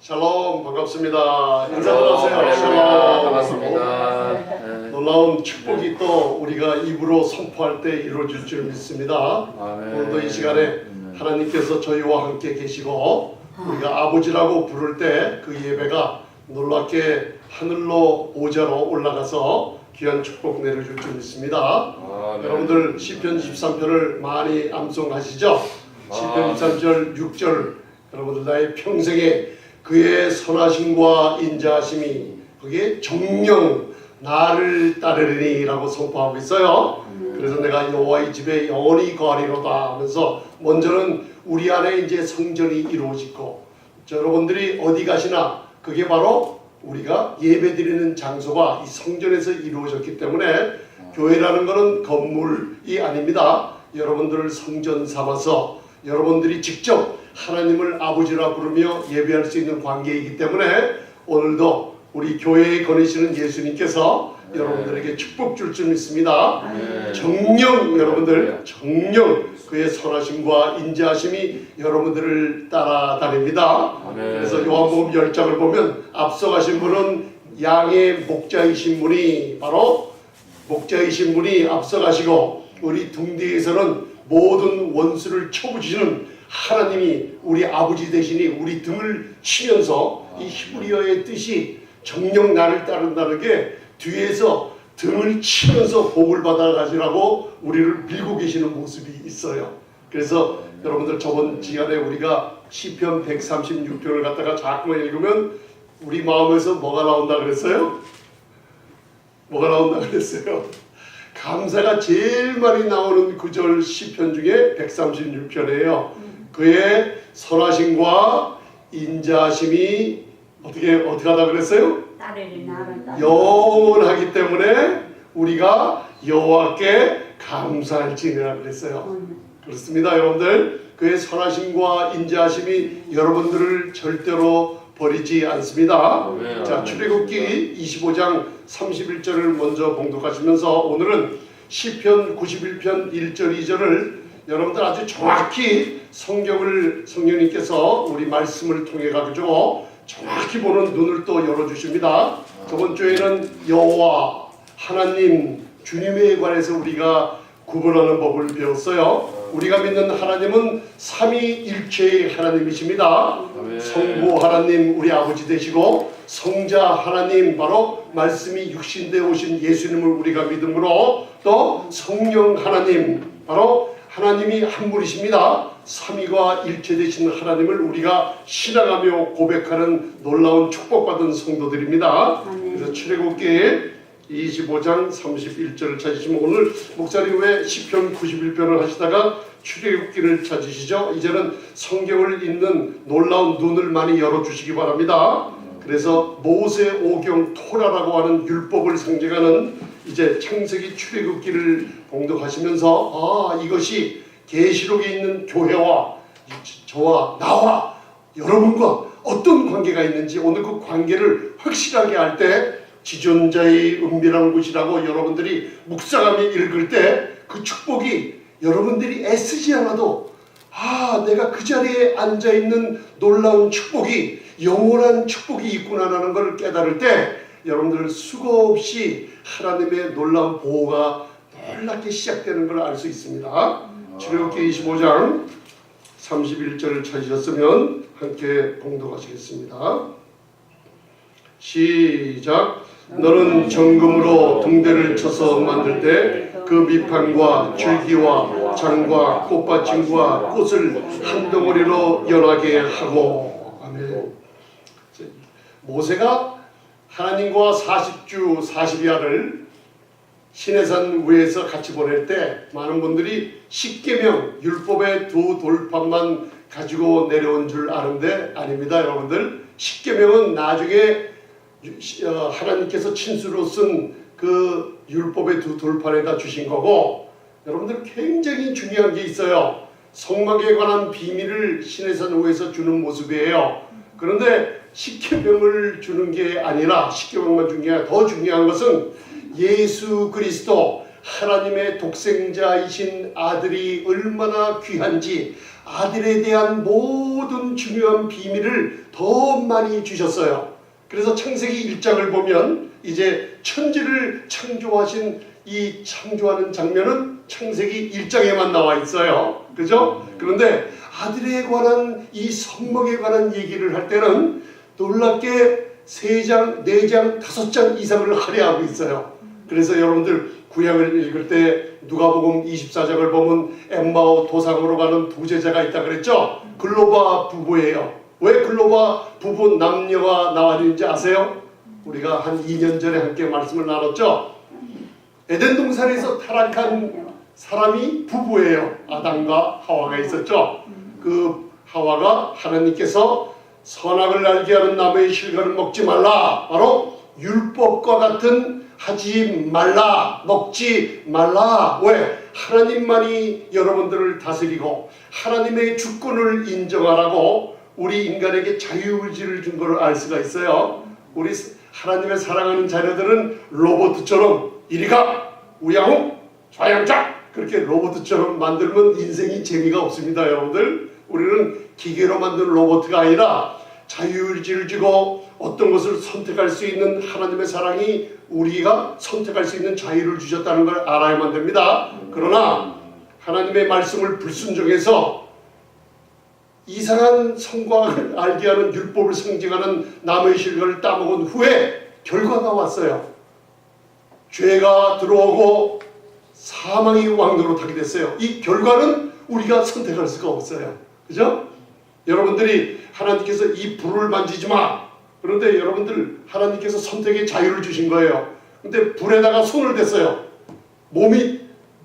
샬롬 반갑습니다. 인사들 하세요. 샬롬 반갑습니다. 놀라운 축복이 또 우리가 입으로 선포할 때 이루어질 줄 믿습니다. 오늘도 이 시간에 하나님께서 저희와 함께 계시고 우리가 아버지라고 부를 때 그 예배가 놀랍게 하늘로 오자로 올라가서 귀한 축복 내려줄 줄 믿습니다. 여러분들 시편 23편을 많이 암송하시죠? 시편 23절 6절 여러분들 나의 평생에 그의 선하심과 인자하심이 거기에 정령 나를 따르리니 라고 선포하고 있어요. 그래서 내가 여호와의 집에 영원히 거하리로다 하면서 먼저는 우리 안에 이제 성전이 이루어지고 여러분들이 어디 가시나 그게 바로 우리가 예배드리는 장소가 이 성전에서 이루어졌기 때문에 교회라는 것은 건물이 아닙니다. 여러분들을 성전 삼아서 여러분들이 직접 하나님을 아버지라 부르며 예배할 수 있는 관계이기 때문에 오늘도 우리 교회에 거니시는 예수님께서 여러분들에게 축복 줄 줄 믿습니다. 정령 여러분들 정령 그의 선하심과 인자하심이 여러분들을 따라다닙니다. 그래서 요한복음 10장을 보면 앞서가신 분은 양의 목자이신 분이 바로 목자이신 분이 앞서가시고 우리 등 뒤에서는 모든 원수를 쳐부시는 하나님이 우리 아버지 대신이 우리 등을 치면서 이 히브리어의 뜻이 정령 나를 따른다는 게 뒤에서 등을 치면서 복을 받아가시라고 우리를 밀고 계시는 모습이 있어요. 그래서 여러분들 저번 시간에 우리가 시편 136편을 갖다가 자꾸만 읽으면 우리 마음에서 뭐가 나온다 그랬어요? 뭐가 나온다 그랬어요? 감사가 제일 많이 나오는 구절 시편 중에 136편이에요. 그의 선하심과 인자하심이 어떻게 하다 그랬어요? 영원하기 때문에 우리가 여호와께 감사할지니라 그랬어요. 그렇습니다, 여러분들. 그의 선하심과 인자하심이 여러분들을 절대로 버리지 않습니다. 자, 출애굽기 25장 31절을 먼저 봉독하시면서 오늘은 시편 91편 1절 2절을 여러분들 아주 정확히 성령님께서 우리 말씀을 통해 가지고 정확히 보는 눈을 또 열어주십니다. 저번 주에는 여호와 하나님 주님에 관해서 우리가 구분하는 법을 배웠어요. 우리가 믿는 하나님은 삼위일체의 하나님이십니다. 성부 하나님 우리 아버지 되시고 성자 하나님 바로 말씀이 육신되어 오신 예수님을 우리가 믿음으로 또 성령 하나님 바로 하나님이 한 분이십니다. 삼위가 일체되신 하나님을 우리가 신앙하며 고백하는 놀라운 축복받은 성도들입니다. 그래서 출애굽기 25장 31절을 찾으시면 오늘 목사님 왜 시편 91편을 하시다가 출애굽기를 찾으시죠? 이제는 성경을 읽는 놀라운 눈을 많이 열어주시기 바랍니다. 그래서 모세 오경 토라라고 하는 율법을 상징하는 이제 창세기 출애굽기를 봉독하시면서 이것이 계시록에 있는 교회와 저와 나와 여러분과 어떤 관계가 있는지 오늘 그 관계를 확실하게 할 때 지존자의 은밀한 곳이라고 여러분들이 묵상하며 읽을 때 그 축복이 여러분들이 애쓰지 않아도 내가 그 자리에 앉아있는 놀라운 축복이 영원한 축복이 있구나라는 걸 깨달을 때 여러분들 수고 없이 하나님의 놀라운 보호가 놀랍게 시작되는 걸 알 수 있습니다. 출애굽기 25장 31절을 찾으셨으면 함께 봉독하시겠습니다. 시작. 너는 정금으로 등대를 쳐서 만들 때 그 밑판과 줄기와 장과 꽃받침과 꽃을 한 덩어리로 연하게 하고. 아멘. 모세가 하나님과 40주 40야를 시내산 위에서 같이 보낼 때 많은 분들이 십계명 율법의 두 돌판만 가지고 내려온 줄 아는데 아닙니다. 여러분들 십계명은 나중에 하나님께서 친수로 쓴 그 율법의 두 돌판에다 주신 거고 여러분들 굉장히 중요한 게 있어요. 성막에 관한 비밀을 시내산 위에서 주는 모습이에요. 그런데 십계명을 주는 게 아니라 십계명만 주는 게 아니라 더 중요한 것은 예수 그리스도 하나님의 독생자이신 아들이 얼마나 귀한지 아들에 대한 모든 중요한 비밀을 더 많이 주셨어요. 그래서 창세기 1장을 보면 이제 천지를 창조하신 이 창조하는 장면은 창세기 1장에만 나와 있어요. 그죠? 그런데 아들에 관한 이 성목에 관한 얘기를 할 때는 놀랍게 3장, 4장, 5장 이상을 할애하고 있어요. 그래서 여러분들 구약을 읽을 때 누가복음 24장을 보면 엠마오 도상으로 가는 두 제자가 있다 그랬죠? 글로바 부부예요. 왜 글로바 부부 남녀가 나왔는지 아세요? 우리가 한 2년 전에 함께 말씀을 나눴죠? 에덴 동산에서 타락한 사람이 부부예요. 아담과 하와가 있었죠. 그 하와가 하나님께서 선악을 알게 하는 나무의 실과를 먹지 말라, 바로 율법과 같은 하지 말라, 먹지 말라. 왜? 하나님만이 여러분들을 다스리고 하나님의 주권을 인정하라고 우리 인간에게 자유의지를 준 것을 알 수가 있어요. 우리 하나님의 사랑하는 자녀들은 로봇처럼 이리가 우양웅 좌양자 그렇게 로봇처럼 만들면 인생이 재미가 없습니다. 여러분들, 우리는 기계로 만든 로봇가 아니라 자유의지를 주고 어떤 것을 선택할 수 있는 하나님의 사랑이 우리가 선택할 수 있는 자유를 주셨다는 걸 알아야만 됩니다. 그러나 하나님의 말씀을 불순종해서 이상한 성곽을 알게 하는 율법을 상징하는 나무의 실과를 따먹은 후에 결과가 왔어요. 죄가 들어오고 사망이 왕노릇하게 됐어요. 이 결과는 우리가 선택할 수가 없어요. 그죠? 여러분들이 하나님께서 이 불을 만지지 마. 그런데 여러분들 하나님께서 선택의 자유를 주신 거예요. 근데 불에다가 손을 댔어요.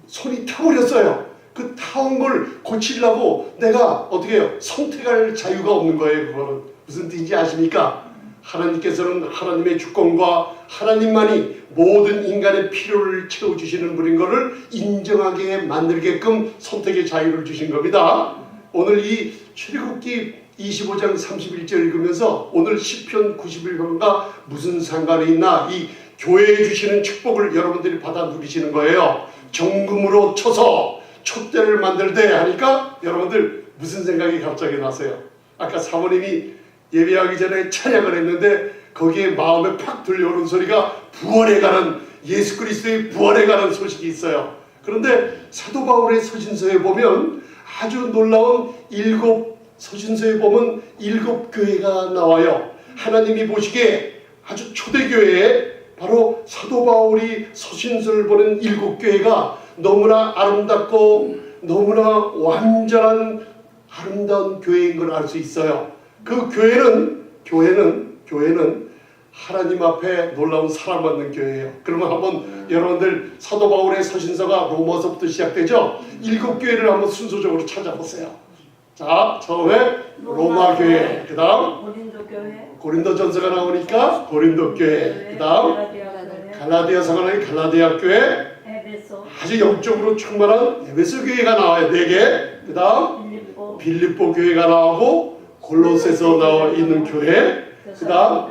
손이 타버렸어요. 그 타온 걸 고치려고 내가 어떻게 해요? 선택할 자유가 없는 거예요. 그거는 무슨 뜻인지 아십니까? 하나님께서는 하나님의 주권과 하나님만이 모든 인간의 필요를 채워주시는 분인 것을 인정하게 만들게끔 선택의 자유를 주신 겁니다. 오늘 이 출애굽기 25장 31절 읽으면서 오늘 시편 91편과 무슨 상관이 있나, 이 교회에 주시는 축복을 여러분들이 받아 누리시는 거예요. 정금으로 쳐서 촛대를 만들되 하니까 여러분들 무슨 생각이 갑자기 나세요? 아까 사모님이 예배하기 전에 찬양을 했는데 거기에 마음에 팍 들려오는 소리가 부활에 관한, 예수 그리스도의 부활에 관한 소식이 있어요. 그런데 사도 바울의 서신서에 보면 아주 놀라운 서신서에 보면 7교회가 나와요. 하나님이 보시기에 아주 초대교회에 바로 사도 바울이 서신서를 보낸 7교회가 너무나 아름답고 너무나 완전한 아름다운 교회인 걸 알 수 있어요. 그 교회는 하나님 앞에 놀라운 사랑받는 교회예요. 그러면 한번 여러분들 사도 바울의 서신서가 로마서부터 시작되죠? 7교회를 한번 순서적으로 찾아보세요. 자, 처음에 로마 교회, 그 다음 고린도 전서가 나오니까 고린도 교회, 그 다음 갈라디아서가 나오니 갈라디아 교회, 아주 영적으로 충만한 에베소 교회가 나와요. 4개. 그 다음 빌립보 교회가 나오고 골로새서 나와 있는 교회, 그 다음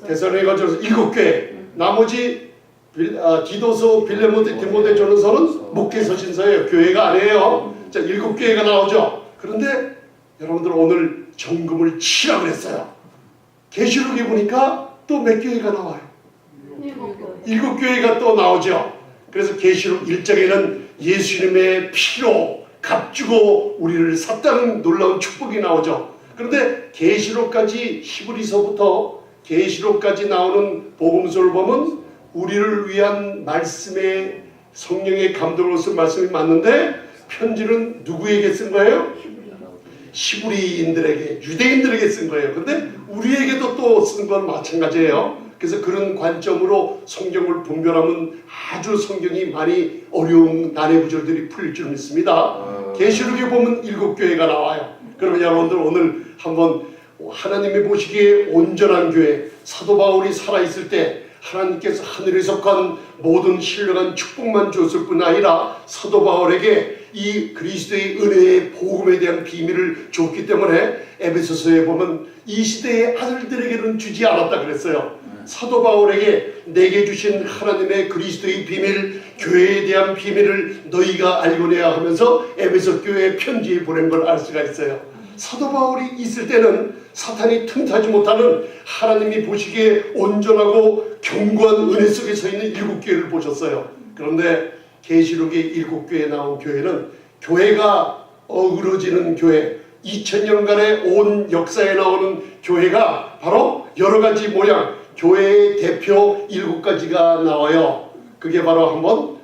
데살로니가전서 7교회, 나머지 디도서, 빌레몬테, 디모데전서는 목회서신서예요. 교회가 아니에요. 자, 7교회가 나오죠. 그런데 여러분들 오늘 정금을 치라 그랬어요. 계시록에 보니까 또 몇 교회가 나와요? 7교회가 또 나오죠. 그래서 계시록 1장에는 예수님의 피로 값주고 우리를 샀다는 놀라운 축복이 나오죠. 그런데 계시록까지, 히브리서부터 계시록까지 나오는 복음서를 보면 우리를 위한 말씀의 성령의 감동으로 쓴 말씀이 맞는데 편지는 누구에게 쓴 거예요? 히브리인들에게, 유대인들에게 쓴 거예요. 근데 우리에게도 또 쓴 건 마찬가지예요. 그래서 그런 관점으로 성경을 분별하면 아주 성경이 많이 어려운 난해 구절들이 풀릴 줄 믿습니다. 계시록에 보면 7교회가 나와요. 그러면 여러분들 오늘 한번 하나님이 보시기에 온전한 교회, 사도 바울이 살아있을 때 하나님께서 하늘에 속한 모든 신령한 축복만 줬을 뿐 아니라 사도 바울에게 이 그리스도의 은혜의 복음에 대한 비밀을 줬기 때문에 에베소서에 보면 이 시대의 아들들에게는 주지 않았다 그랬어요. 사도 바울에게 내게 주신 하나님의 그리스도의 비밀, 교회에 대한 비밀을 너희가 알고내야 하면서 에베소 교회에 편지 보낸 걸 알 수가 있어요. 사도 바울이 있을 때는 사탄이 틈타지 못하는 하나님이 보시기에 온전하고 견고한 은혜 속에 서 있는 일곱 교회를 보셨어요. 그런데 계시록의 일곱 교회에 나온 교회는 교회가 어그러지는 교회, 2000년간의 온 역사에 나오는 교회가 바로 여러 가지 모양, 교회의 대표 7가지가 나와요. 그게 바로 한번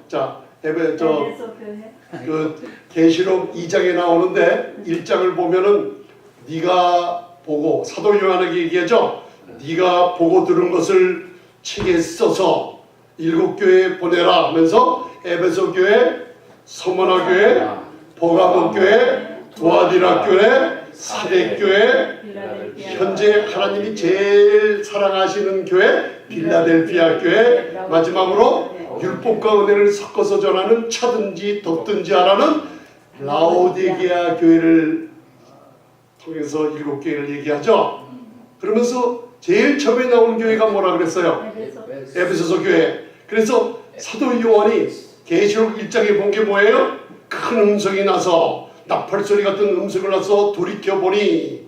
계시록 2장에 나오는데 1장을 보면은 네가 보고, 사도 요한에게 얘기하죠. 네가 보고 들은 것을 책에 써서 7교회에 보내라 하면서 에베소 교회, 서머나 교회, 버가모 교회, 두아디라 교회, 사대 교회, 현재 하나님이 제일 사랑하시는 교회 빌라델피아 교회, 마지막으로 율법과 은혜를 섞어서 전하는 차든지 덥든지 하라는 라오디게아 교회를 통해서 7교회를 얘기하죠. 그러면서 제일 처음에 나오는 교회가 뭐라 그랬어요? 에베소서 교회. 그래서 사도 요한이 계시록 1장에 본 게 뭐예요? 큰 음성이 나서, 나팔소리 같은 음성을 나서 돌이켜보니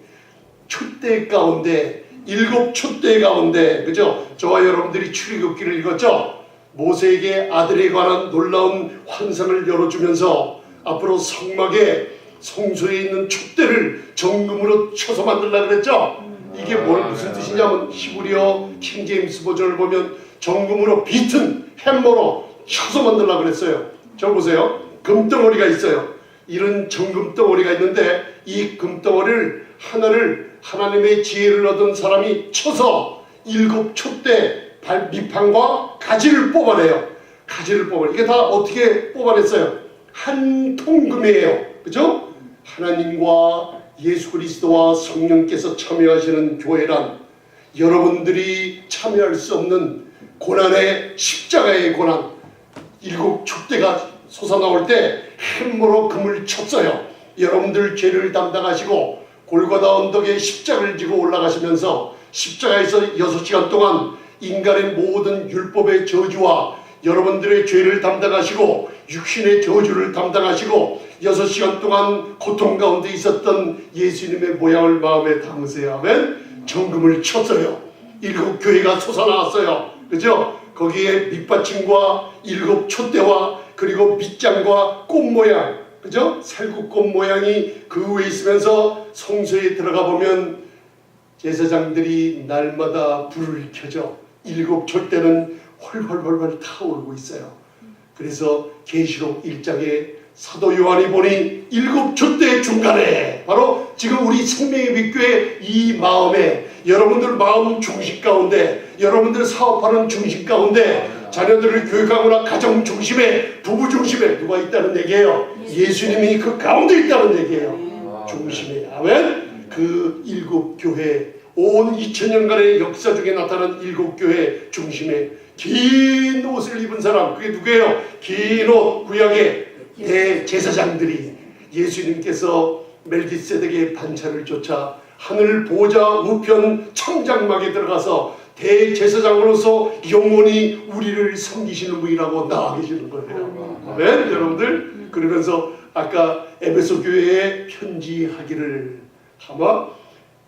촛대 가운데, 7 촛대 가운데, 그죠? 저와 여러분들이 출애굽기를 읽었죠? 모세에게 아들에 관한 놀라운 환상을 열어주면서 앞으로 성막에 성소에 있는 촛대를 정금으로 쳐서 만들려고 그랬죠? 이게 무슨 뜻이냐면 히브리어 킹제임스 버전을 보면 정금으로 비튼 햄머로 쳐서 만들려고 그랬어요. 저 보세요. 금덩어리가 있어요. 이런 정금덩어리가 있는데 이 금덩어리를 하나를 하나님의 지혜를 얻은 사람이 쳐서 7 촛대 밑판과 가지를 뽑아내요. 가지를 뽑아내요. 이게 다 어떻게 뽑아냈어요? 한 통금이에요. 그죠? 하나님과 예수 그리스도와 성령께서 참여하시는 교회란 여러분들이 참여할 수 없는 고난의 십자가의 고난, 7 촛대가 솟아나올 때 햄머로 금을 쳤어요. 여러분들 죄를 담당하시고 골고다 언덕에 십자가를 지고 올라가시면서 십자가에서 6시간 동안 인간의 모든 율법의 저주와 여러분들의 죄를 담당하시고 육신의 저주를 담당하시고 6시간 동안 고통 가운데 있었던 예수님의 모양을 마음에 담으세요 하면 정금을 쳤어요. 7 교회가 솟아나왔어요. 그죠? 거기에 밑받침과 7 촛대와 그리고 밑장과 꽃 모양, 그죠? 살구꽃 모양이 그 위에 있으면서 성소에 들어가 보면 제사장들이 날마다 불을 켜죠. 7 촛대는 훨훨훨훨 타오르고 있어요. 그래서 계시록 1장에 사도 요한이 보니 7 촛대 중간에 바로 지금 우리 생명의 빛교회 이 마음에 여러분들 마음 중심 가운데 여러분들 사업하는 중심 가운데 자녀들을 교육하거나 가정 중심에 부부 중심에 누가 있다는 얘기예요? 예수님이 그 가운데 있다는 얘기예요. 중심에. 아멘. 그 7 교회 온 2000년간의 역사 중에 나타난 7 교회 중심에 긴 옷을 입은 사람, 그게 누구예요? 긴 옷, 구약의 대제사장들이 예수님께서 멜기세덱의 반차를 쫓아 하늘 보좌 우편 청장막에 들어가서 대제사장으로서 영원히 우리를 섬기시는 분이라고 나와 계시는 거예요. 아멘. 여러분들, 그러면서 아까 에베소 교회에 편지하기를 아마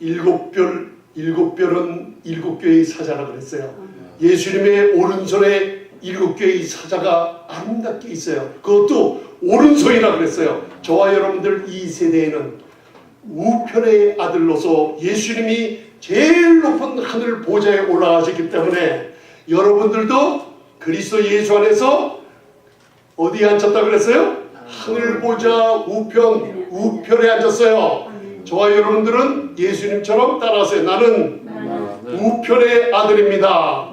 7별은 7 교회의 사자라 그랬어요. 예수님의 오른손에 7 교회의 사자가 아름답게 있어요. 그것도 오른손이라 그랬어요. 저와 여러분들 이 세대에는 우편의 아들로서 예수님이 제일 높은 하늘 보좌에 올라가셨기 때문에 여러분들도 그리스도 예수 안에서 어디에 앉혔다 그랬어요? 하늘 보좌 우편에 앉았어요. 저와 여러분들은 예수님처럼 따라하세요. 나는 우편의 아들입니다.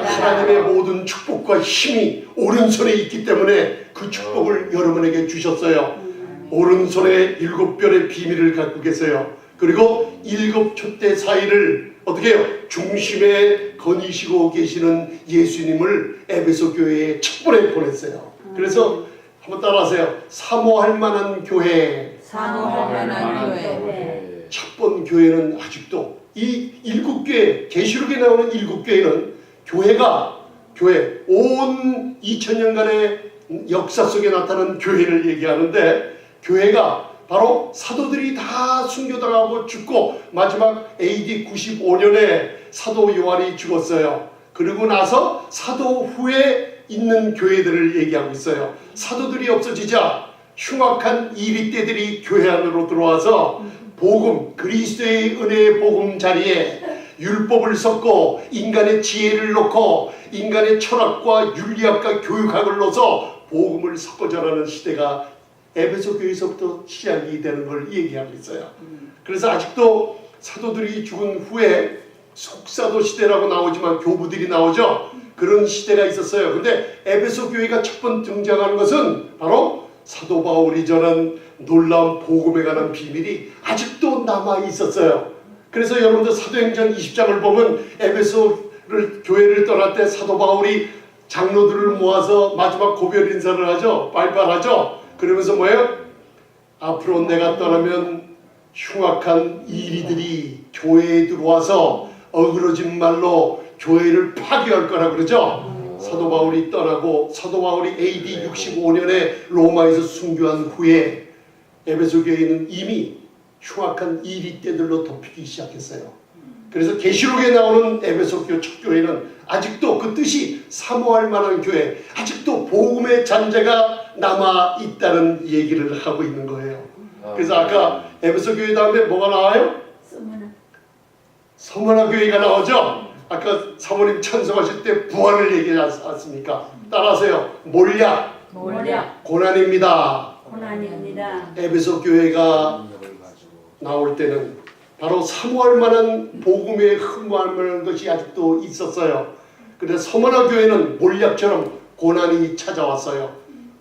하나님의 모든 축복과 힘이 오른손에 있기 때문에 그 축복을 여러분에게 주셨어요. 오른손에 7별의 비밀을 갖고 계세요. 그리고 7 촛대 사이를 어떻게 해요? 중심에 거니시고 계시는 예수님을 에베소 교회에 첫 번에 보냈어요. 그래서 한번 따라하세요. 사모할 만한 교회. 사모할 만한 교회. 첫 번 교회는 아직도 이 일곱 교회, 계시록에 나오는 일곱 교회는 교회 온 2000년간의 역사 속에 나타난 교회를 얘기하는데, 교회가 바로 사도들이 다 순교당하고 죽고 마지막 AD 95년에 사도 요한이 죽었어요. 그리고 나서 사도 후에 있는 교회들을 얘기하고 있어요. 사도들이 없어지자 흉악한 이리떼들이 교회 안으로 들어와서 복음, 그리스도의 은혜의 복음 자리에 율법을 섞고 인간의 지혜를 넣고 인간의 철학과 윤리학과 교육학을 넣어서 복음을 섞어 전하는 시대가 에베소 교회에서부터 시작이 되는 걸 얘기하고 있어요. 그래서 아직도 사도들이 죽은 후에 속사도 시대라고 나오지만 교부들이 나오죠. 그런 시대가 있었어요. 근데 에베소 교회가 첫 번 등장하는 것은 바로 사도 바울이 전한 놀라운 복음에 관한 비밀이 아직도 남아 있었어요. 그래서 여러분들 사도행전 20장을 보면 에베소를 교회를 떠날 때 사도 바울이 장로들을 모아서 마지막 고별 인사를 하죠. 발발하죠. 그러면서 뭐예요? 앞으로 내가 떠나면 흉악한 이리들이 교회에 들어와서 어그러진 말로 교회를 파괴할 거라 그러죠. 사도 바울이 떠나고 사도 바울이 AD 65년에 로마에서 순교한 후에 에베소 교회는 이미 흉악한 이리떼들로 덮이기 시작했어요. 그래서 계시록에 나오는 에베소 교회 첫 교회는 아직도 그 뜻이 사모할 만한 교회, 아직도 복음의 잔재가 남아 있다는 얘기를 하고 있는 거예요. 그래서 아까 에베소 교회 다음에 뭐가 나와요? 서머나 교회가 나오죠. 아까 사모님 찬송하실 때 부활을 얘기하지 않습니까? 따라하세요. 몰약. 고난입니다. 에베소 교회가 나올 때는 바로 사모할 만한 복음에 흠모할 만한 것이 아직도 있었어요. 그런데 서머나 교회는 몰약처럼 고난이 찾아왔어요.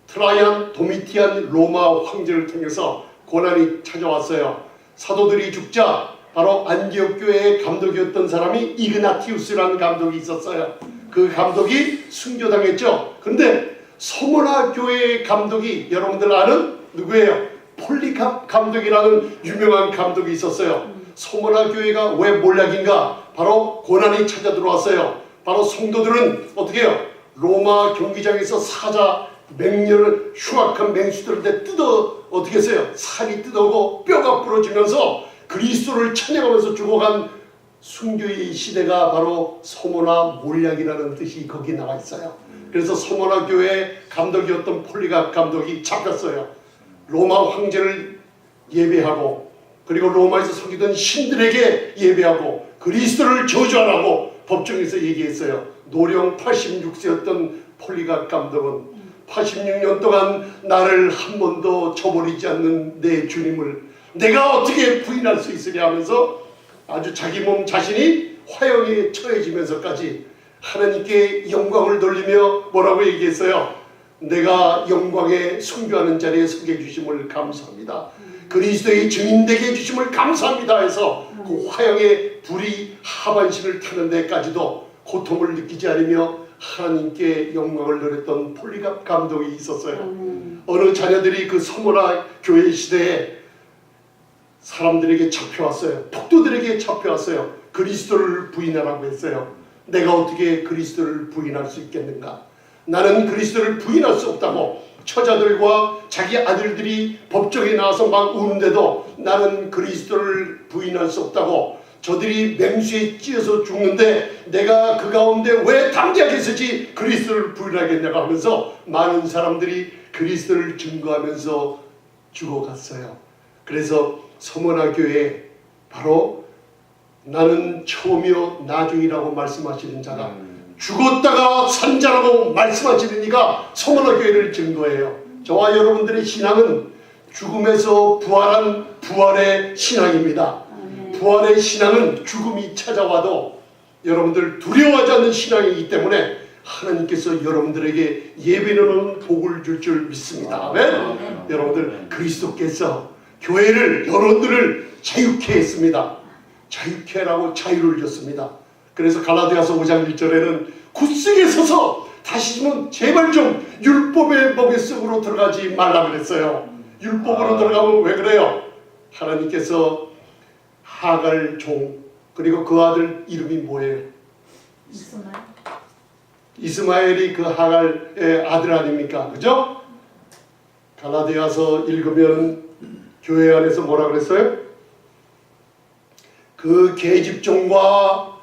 트라이안 도미티안 로마 황제를 통해서 고난이 찾아왔어요. 사도들이 죽자 바로 안디옥 교회의 감독이었던 사람이 이그나티우스라는 감독이 있었어요. 그 감독이 순교당했죠. 그런데 서머나 교회의 감독이 여러분들 아는 누구예요? 폴리캅 감독이라는 유명한 감독이 있었어요. 서머나 교회가 왜 몰락인가? 바로 고난이 찾아 들어왔어요. 바로 성도들은 어떻게 해요? 로마 경기장에서 사자 맹렬을 흉악한 맹수들한테 어떻게 했어요? 살이 뜯어오고 뼈가 부러지면서 그리스도를 찬양하면서 죽어간 순교의 시대가 바로 서머나 몰약이라는 뜻이 거기 나와 있어요. 그래서 서머나 교회 감독이었던 폴리캅 감독이 잡혔어요. 로마 황제를 예배하고 그리고 로마에서 섬기던 신들에게 예배하고 그리스도를 저주하라고 법정에서 얘기했어요. 노령 86세였던 폴리캅 감독은 86년 동안 나를 한 번도 저버리지 않는 내 주님을 내가 어떻게 부인할 수 있으냐 하면서 아주 자기 몸 자신이 화형에 처해지면서까지 하나님께 영광을 돌리며 뭐라고 얘기했어요? 내가 영광에 순교하는 자리에 서게 해주심을 감사합니다. 그리스도의 증인 되게 해주심을 감사합니다 해서 그 화형의 불이 하반신을 타는 데까지도 고통을 느끼지 않으며 하나님께 영광을 누렸던 폴리캅 감독이 있었어요. 어느 자녀들이 그 서머나 교회 시대에 사람들에게 잡혀왔어요. 폭도들에게 잡혀왔어요. 그리스도를 부인하라고 했어요. 내가 어떻게 그리스도를 부인할 수 있겠는가? 나는 그리스도를 부인할 수 없다고 처자들과 자기 아들들이 법정에 나와서 막 우는데도 나는 그리스도를 부인할 수 없다고 저들이 맹수에 찧어서 죽는데 내가 그 가운데 왜 담대하게 서지 그리스도를 부인하겠냐고 하면서 많은 사람들이 그리스도를 증거하면서 죽어갔어요. 그래서 서머나 교회에 바로 나는 처음이요 나중이라고 말씀하시는 자가 죽었다가 산 자라고 말씀하시는 이가 서머나 교회를 증거해요. 저와 여러분들의 신앙은 죽음에서 부활한 부활의 신앙입니다. 부활의 신앙은 죽음이 찾아와도 여러분들 두려워하지 않는 신앙이기 때문에 하나님께서 여러분들에게 예배는 복을 줄 줄 믿습니다. 아멘. 여러분들 그리스도께서 교회를 여러분들을 자유케 했습니다. 자유케 하라고 자유를 줬습니다. 그래서 갈라디아서 5장 1절에는 굳세게 서서 다시 좀 제발 좀 율법의 멍에 속으로 들어가지 말라 그랬어요. 율법으로 들어가면 왜 그래요? 하나님께서 하갈 종 그리고 그 아들 이름이 뭐예요? 이스마엘. 이스마엘이 그 하갈의 아들 아닙니까? 그죠? 갈라디아서 읽으면 교회 안에서 뭐라 그랬어요? 그 계집종과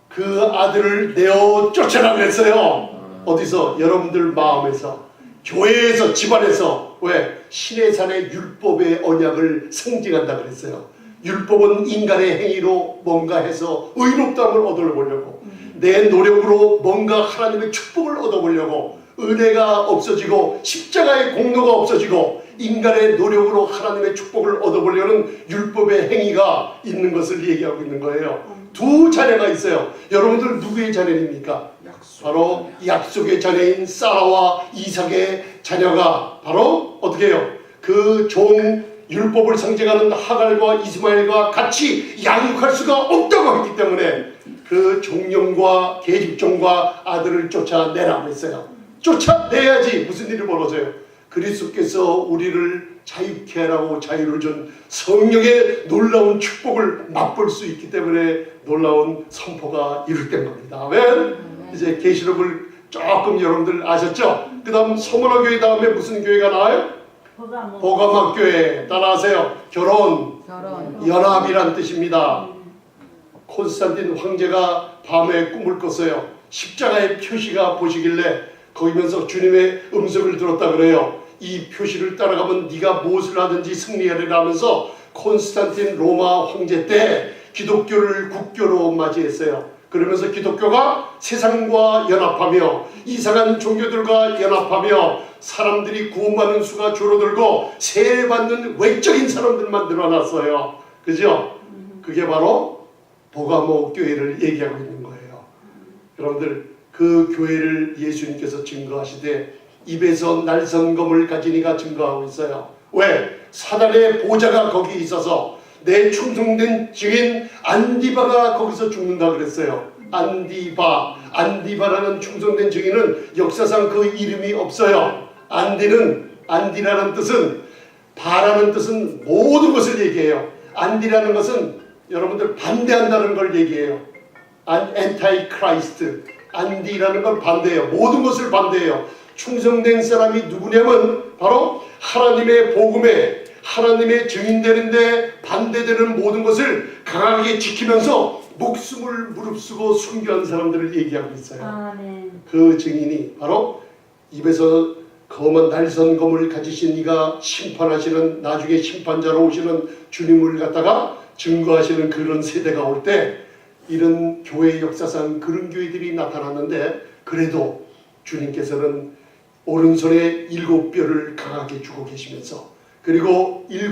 그 아들을 내어 쫓아라 그랬어요. 어디서? 여러분들 마음에서, 교회에서, 집안에서. 왜? 신의 산의 율법의 언약을 상징한다 그랬어요. 율법은 인간의 행위로 뭔가 해서 의롭다함을 얻어보려고, 내 노력으로 뭔가 하나님의 축복을 얻어보려고, 은혜가 없어지고 십자가의 공로가 없어지고 인간의 노력으로 하나님의 축복을 얻어보려는 율법의 행위가 있는 것을 얘기하고 있는 거예요. 두 자녀가 있어요. 여러분들 누구의 자녀입니까? 바로 약속의 자녀인 사라와 이삭의 자녀가 바로 어떻게 해요? 그 종 율법을 상징하는 하갈과 이스마엘과 같이 양육할 수가 없다고 했기 때문에 그 종령과 계집종과 아들을 쫓아내라고 했어요. 쫓아내야지 무슨 일이 벌어져요? 그리스도께서 우리를 자유케 하라고 자유를 준 성령의 놀라운 축복을 맛볼 수 있기 때문에 놀라운 선포가 이룰된 겁니다. 아멘. 이제 계시록을 조금 여러분들 아셨죠? 그 다음 서문화 교회 다음에 무슨 교회가 나와요? 보가마 교회. 따라하세요. 결혼. 연합이란 뜻입니다. 콘스탄틴 황제가 밤에 꿈을 꿨어요. 십자가의 표시가 보시길래 거기면서 주님의 음성을 들었다 그래요. 이 표시를 따라가면 네가 무엇을 하든지 승리하리라 하면서 콘스탄틴 로마 황제 때 기독교를 국교로 맞이했어요. 그러면서 기독교가 세상과 연합하며 이상한 종교들과 연합하며 사람들이 구원받는 수가 줄어들고 세례받는 외적인 사람들만 늘어났어요. 그죠? 그게 바로 보가모 교회를 얘기하고 있는 거예요. 여러분들 그 교회를 예수님께서 증거하시되 입에서 날선검을 가진 이가 증거하고 있어요. 왜? 사단의 보좌가 거기 있어서 내 충성된 증인 안디바가 거기서 죽는다 그랬어요. 안디바라는 충성된 증인은 역사상 그 이름이 없어요. 안디라는 뜻은, 바라는 뜻은 모든 것을 얘기해요. 안디라는 것은 여러분들 반대한다는 걸 얘기해요. 엔타이크라이스트. 안디라는 건 반대예요. 모든 것을 반대해요. 충성된 사람이 누구냐면 바로 하나님의 복음에, 하나님의 증인되는데 반대되는 모든 것을 강하게 지키면서 목숨을 무릅쓰고 순교한 사람들을 얘기하고 있어요. 그 증인이 바로 입에서 검은 날선검을 가지신 이가 심판하시는, 나중에 심판자로 오시는 주님을 갖다가 증거하시는 그런 세대가 올 때 이런 교회 역사상 그런 교회들이 나타났는데, 그래도 주님께서는 오른손에 7뼈를 강하게 주고 계시면서, 그리고 7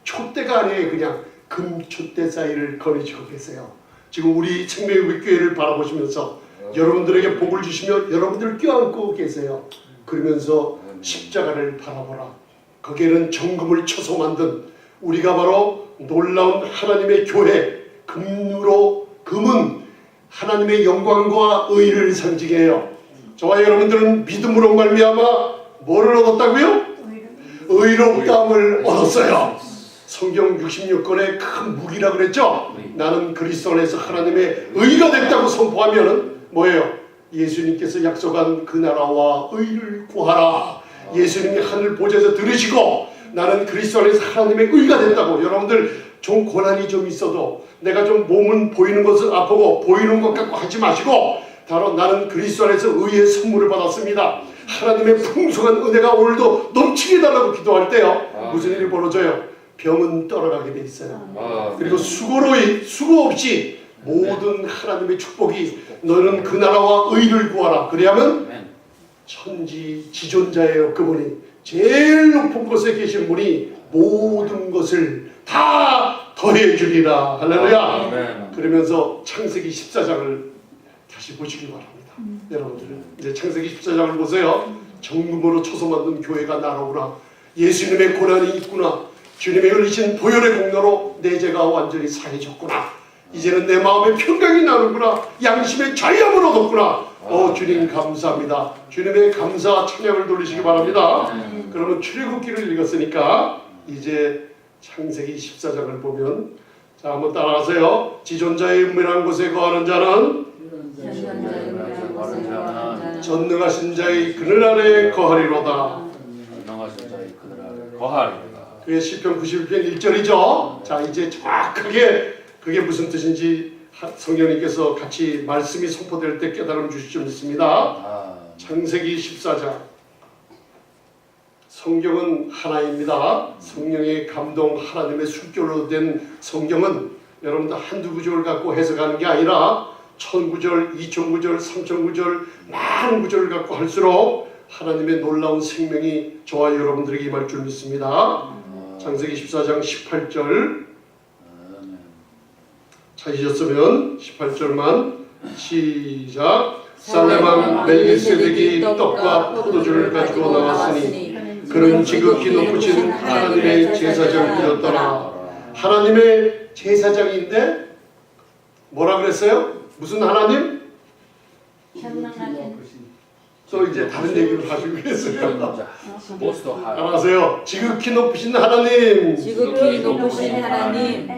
촛대가 아니에요. 그냥 금촛대 사이를 거느지고 계세요. 지금 우리 생명의교회를 바라보시면서 여러분들에게 복을 주시며 여러분들을 껴안고 계세요. 그러면서 십자가를 바라보라. 거기에는 정금을 쳐서 만든, 우리가 바로 놀라운 하나님의 교회, 금은 하나님의 영광과 의를 상징해요. 저와 여러분들은 믿음으로 말미암아 뭐를 얻었다고요? 의롭다함을 얻었어요. 성경 66권의 큰 무기라 그랬죠? 나는 그리스도 안에서 하나님의 의가 됐다고 선포하면은 뭐예요? 예수님께서 약속한 그 나라와 의를 구하라. 예수님이 하늘 보좌에서 들으시고 나는 그리스도 안에서 하나님의 의가 됐다고. 여러분들 좀 고난이 좀 있어도, 내가 좀 몸은 보이는 것은 아프고 보이는 것 갖고 하지 마시고, 바로 나는 그리스도 안에서 의의 선물을 받았습니다. 하나님의 풍성한 은혜가 오늘도 넘치게 달라고 기도할 때요, 무슨 일이 벌어져요? 병은 떠나가게 돼 있어요. 그리고 수고 없이 모든 하나님의 축복이, 너는 그 나라와 의를 구하라. 그래야면 천지 지존자예요. 그분이 제일 높은 곳에 계신 분이 모든 것을 다 더해 주리라. 할렐루야. 그러면서 창세기 14장을 다시 보시기 바랍니다. 여러분들 이제 창세기 14장을 보세요. 정금으로 쳐서 만든 교회가 나라구나. 예수님의 고난이 있구나. 주님의 흘리신 보혈의 공로로 내 죄가 완전히 사해졌구나. 이제는 내 마음에 평강이 나는구나. 양심의 자유함을 얻었구나. 주님 감사합니다. 주님의 감사 찬양을 돌리시기 바랍니다. 그러면 출애굽기를 읽었으니까 이제 창세기 14장을 보면 자, 한번 따라하세요. 지존자의 은밀한 곳에 거하는 자는 전능하신 자의 그늘 아래 거하리로다. 그게 시편 91편 1절이죠. 자, 이제 정확하게 그게 무슨 뜻인지 성령님께서 같이 말씀이 선포될 때 깨달음 주실 줄 믿습니다. 창세기 14장. 성경은 하나입니다. 성령의 감동, 하나님의 숨결로 된 성경은 여러분들 한두 구절 갖고 해석하는 게 아니라 1000구절, 2000구절, 3000구절 많은 구절을 갖고 할수록 하나님의 놀라운 생명이 저와 여러분들에게 임할 줄 믿습니다. 창세기 14장 18절 찾으셨으면 18절만 시작. 살렘왕 멜기세덱이 떡과 포도주를 가지고 나왔으니 그는 지극히 높으신 하나님의 제사장이었더라. 하나님의 제사장인데 뭐라 그랬어요? 무슨 하나님? 또 이제 다른 얘기를 가지고 계세요. 알아세요? 지극히 높으신 하나님. 지극히 높으신 하나님.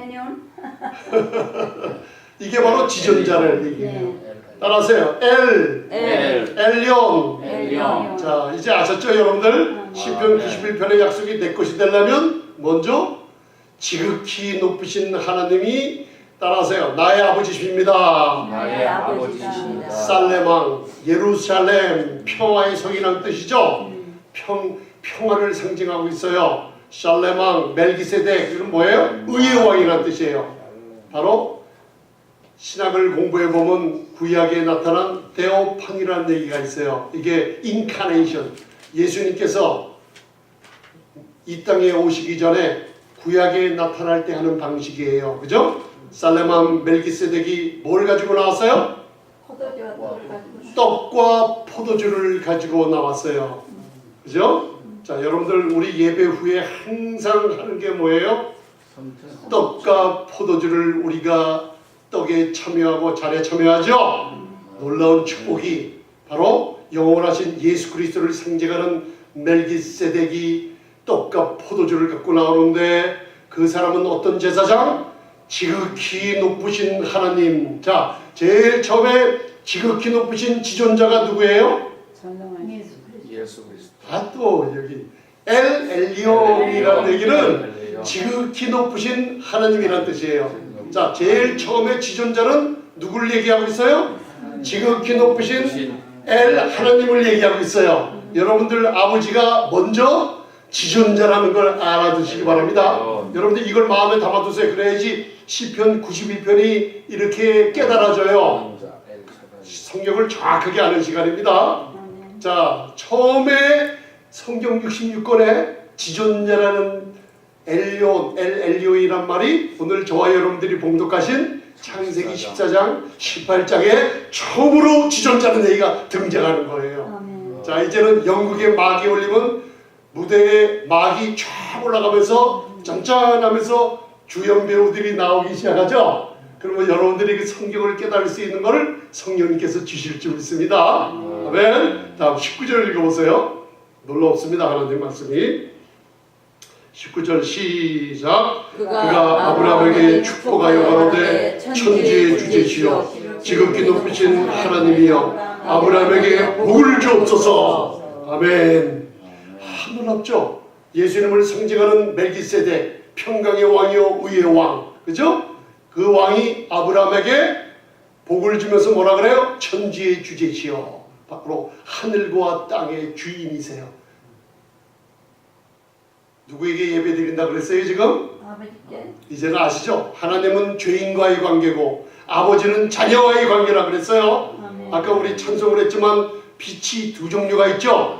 이게 바로 지존자를 얘기해요. 따라하세요. 엘yon. 자, 이제 아셨죠, 여러분들? 시편 91편의 약속이 내 것이 되려면 먼저 지극히 높으신 하나님이 따라하세요. 나의 아버지십니다. 나의 아버지십니다. 살렘왕, 예루살렘, 평화의 성이라는 뜻이죠. 평화를 상징하고 있어요. 살렘왕, 멜기세덱, 이건 뭐예요? 의의 왕이라는 뜻이에요. 바로 신학을 공부해 보면 구약에 나타난 데오판이라는 얘기가 있어요. 이게 인카네이션. 예수님께서 이 땅에 오시기 전에 구약에 나타날 때 하는 방식이에요. 그죠? 살렘왕 멜기세덱이 뭘 가지고 나왔어요? 떡과 포도주를 가지고 나왔어요. 그죠? 자, 여러분들 우리 예배 후에 항상 하는 게 뭐예요? 떡과 포도주를 우리가 떡에 참여하고 잔에 참여하죠. 놀라운 축복이 바로 영원하신 예수 그리스도를 상징하는 멜기세덱이 떡과 포도주를 갖고 나오는데 그 사람은 어떤 제사장? 지극히 높으신 하나님. 자, 제일 처음에 지극히 높으신 지존자가 누구예요? 예수 그리스도. 또 여기 엘리온이라는 얘기는 지극히 높으신 하나님이라는 뜻이에요. 자, 제일 처음에 지존자는 누구를 얘기하고 있어요? 지극히 높으신 하나님을 얘기하고 있어요. 여러분들 아버지가 먼저 지존자라는 걸 알아두시기 바랍니다. 여러분들 이걸 마음에 담아두세요. 그래야지 시편 91편이 이렇게 깨달아져요. 성경을 정확하게 아는 시간입니다. 자, 처음에 성경 66권에 지존자라는 엘리오이란 말이 오늘 저와 여러분들이 봉독하신 창세기 14장 18장에 처음으로 지존자는 얘기가 등장하는 거예요. 자, 이제는 영국의 막이 올리면 무대에 막이 쫙 올라가면서 짠짠하면서 주연 배우들이 나오기 시작하죠. 그러면 여러분들이 그 성경을 깨달을 수 있는 것을 성령님께서 주실 줄 믿습니다. 아멘. 다음 19절 읽어보세요. 놀랍습니다. 하나님 말씀이. 19절 시작. 그가 아브라함에게 축복하여 가로되 천지의 주제시여 지극히 높으신 하나님이여 아브라함에게 복을 주옵소서. 아멘. 놀랍죠? 예수님을 상징하는 멜기세덱, 평강의 왕이요 의의 왕, 그죠? 그 왕이 아브라함에게 복을 주면서 뭐라 그래요? 천지의 주제시여, 바로 하늘과 땅의 주인이세요. 누구에게 예배드린다 그랬어요 지금? 아버지께. 이제는 아시죠? 하나님은 죄인과의 관계고 아버지는 자녀와의 관계라 그랬어요. 아까 우리 찬송을 했지만 빛이 두 종류가 있죠.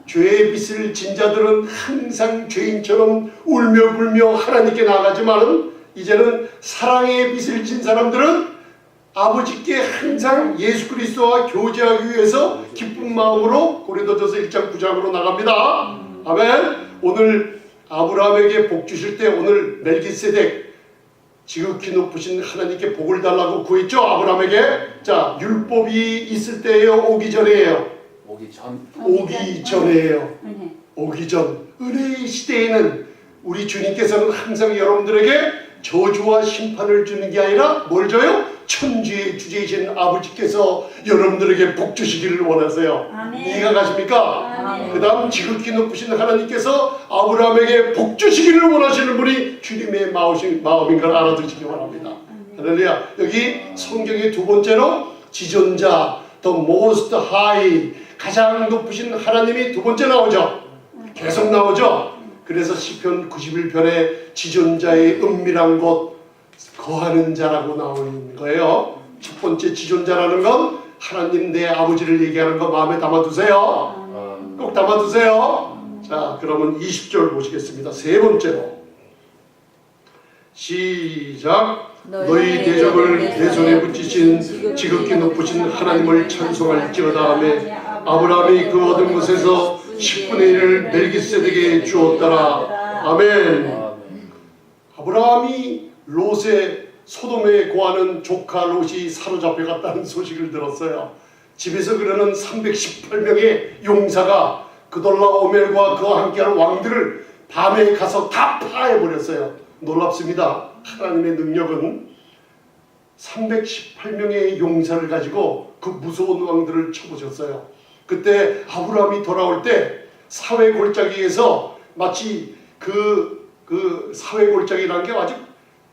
죄의 빛을 진 자들은 항상 죄인처럼 울며 불며 하나님께 나아가지만 이제는 사랑의 빛을 진 사람들은 아버지께 항상 예수 그리스도와 교제하기 위해서 기쁜 마음으로 고린도전서 1장 9장으로 나갑니다. 아멘. 오늘 아브라함에게 복 주실 때 오늘 멜기세덱 지극히 높으신 하나님께 복을 달라고 구했죠. 아브라함에게. 자, 율법이 있을 때예요, 오기 전이에요? 오기 전이에요. 오기 전. 은혜의 시대에는 우리 주님께서는 항상 여러분들에게 저주와 심판을 주는 게 아니라 뭘 줘요? 천주의 주제이신 아버지께서 여러분들에게 복 주시기를 원하세요. 아멘. 이해가 가십니까? 아멘. 그 다음 지극히 높으신 하나님께서 아브라함에게 복 주시기를 원하시는 분이 주님의 마음인 걸 알아두시기 바랍니다. 할렐루야. 여기 성경의 두 번째로 지존자, the most high, 가장 높으신 하나님이 두 번째 나오죠. 계속 나오죠. 그래서 시편 91편에 지존자의 은밀한 곳 거하는 자라고 나오는 거예요. 첫 번째 지존자라는 건 하나님 내 아버지를 얘기하는 거 마음에 담아두세요. 꼭 담아두세요. 자, 그러면 20절 보시겠습니다. 세 번째로 시작. 너희 대적을 내 손에 붙이신 지극히 높으신 하나님을 찬송할지어다 하매 아브라함이 그 얻은 것에서 10분의 1을 멜기세덱에게 주었더라. 아멘. 아브라함이 롯의 소돔에 거하는 조카 롯이 사로잡혀 갔다는 소식을 들었어요. 집에서 그러는 318명의 용사가 그돌라오멜과 그와 함께하는 왕들을 밤에 가서 다 파해버렸어요. 놀랍습니다. 하나님의 능력은 318명의 용사를 가지고 그 무서운 왕들을 쳐보셨어요. 그때 아브라함이 돌아올 때 사회 골짜기에서 마치 그 사회 골짜기라는 게 아주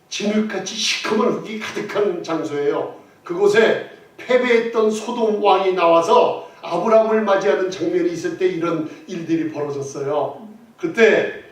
진흙같이 시커먼 흙이 가득한 장소예요. 그곳에 패배했던 소돔 왕이 나와서 아브라함을 맞이하는 장면이 있을 때 이런 일들이 벌어졌어요. 그때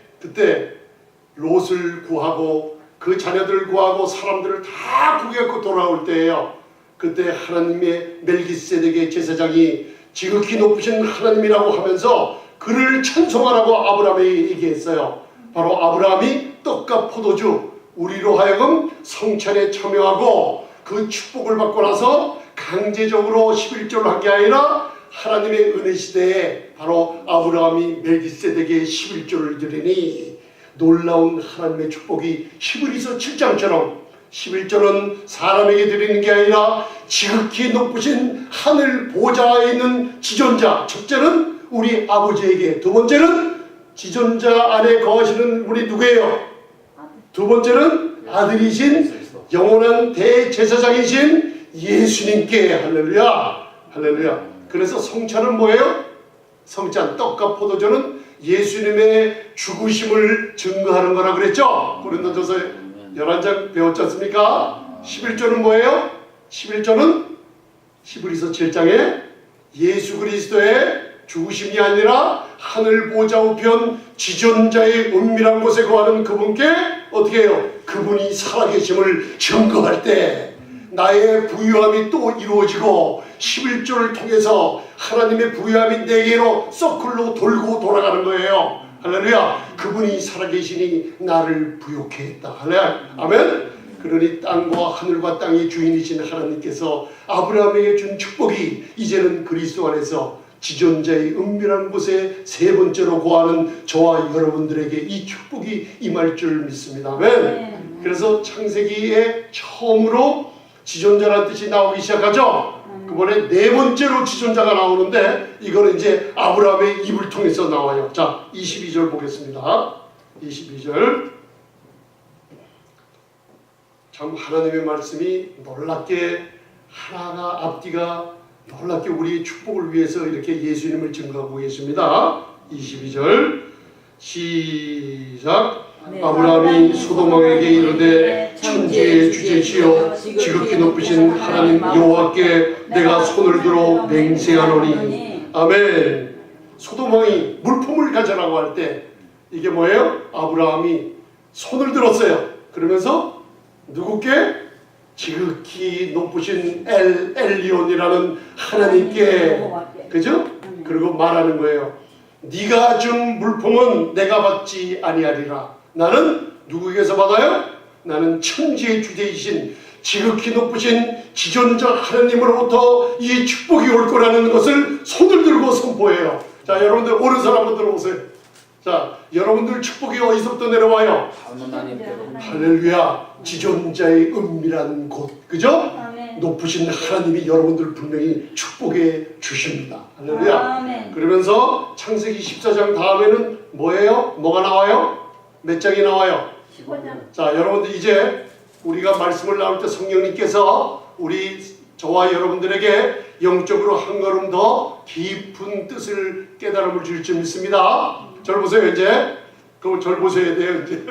롯을 구하고 그 자녀들을 구하고 사람들을 다 구해갖고 돌아올 때예요. 그때 하나님의 멜기세덱의 제사장이 지극히 높으신 하나님이라고 하면서 그를 찬송하라고 아브라함에게 얘기했어요. 바로 아브라함이 떡과 포도주 우리로 하여금 성찬에 참여하고 그 축복을 받고 나서 강제적으로 11조를 한 게 아니라 하나님의 은혜 시대에 바로 아브라함이 멜기세덱에게 11조를 드리니 놀라운 하나님의 축복이 히브리서 7장처럼 11조는 사람에게 드리는 게 아니라 지극히 높으신 하늘 보좌에 있는 지존자, 첫째는 우리 아버지에게, 두 번째는 지존자 안에 거하시는 우리 누구예요? 두 번째는 아들이신 영원한 대제사장이신 예수님께. 할렐루야. 할렐루야. 그래서 성찬은 뭐예요? 성찬, 떡과 포도주는 예수님의 죽으심을 증거하는 거라 그랬죠? 고린도전서 11장 배웠지 않습니까? 11조는 뭐예요? 11조는 히브리서 7장에 예수 그리스도의 죽으심이 아니라 하늘 보좌 우편 지존자의 은밀한 곳에 거하는 그분께 어떻게 해요? 그분이 살아계심을 증거할 때 나의 부유함이 또 이루어지고 11조를 통해서 하나님의 부유함이 내게로 서클로 돌고 돌아가는 거예요. 할렐루야. 그분이 살아계시니 나를 부욕해 했다. 할렐루야. 아멘. 그러니 땅과 하늘과 땅의 주인이신 하나님께서 아브라함에게 준 축복이 이제는 그리스도 안에서 지존자의 은밀한 곳에 세 번째로 거하는 저와 여러분들에게 이 축복이 임할 줄 믿습니다. 아멘. 그래서 창세기에 처음으로 지존자라는 뜻이 나오기 시작하죠. 그번에 네 번째로 지존자가 나오는데 이거는 이제 아브라함의 입을 통해서 나와요. 자, 22절 보겠습니다. 22절. 참 하나님의 말씀이 놀랍게 하나가 앞뒤가 놀랍게 우리의 축복을 위해서 이렇게 예수님을 증거하고 계십니다. 22절 시작. 아브라함이 소돔 왕에게 이르되 천지의 주제시여 지극히 높으신 하나님 여호와께 내가 손을 들어 맹세하노니. 아멘. 소돔 왕이 물품을 가져라고 할 때 이게 뭐예요? 아브라함이 손을 들었어요. 그러면서 누구께? 지극히 높으신 엘리온이라는 하나님께, 그죠? 그리고 말하는 거예요. 네가 준 물품은 내가 받지 아니하리라. 나는 누구에게서 받아요? 나는 천지의 주제이신 지극히 높으신 지존자 하나님으로부터 이 축복이 올 거라는 것을 손을 들고 선포해요. 자, 여러분들 오른손 한번 들어보세요. 자, 여러분들 축복이 어디서부터 내려와요? 할렐루야. 지존자의 은밀한 곳, 그죠? 아멘. 높으신 하나님이 여러분들 분명히 축복해 주십니다. 할렐루야. 아멘. 그러면서 창세기 14장 다음에는 뭐예요? 뭐가 나와요? 몇 장이 나와요? 15장. 자, 여러분들 이제 우리가 말씀을 나눌 때 성령님께서 우리 저와 여러분들에게 영적으로 한 걸음 더 깊은 뜻을 깨달음을 줄 줄 믿습니다. 절 보세요 이제. 그럼 절 보셔야 돼요 이제.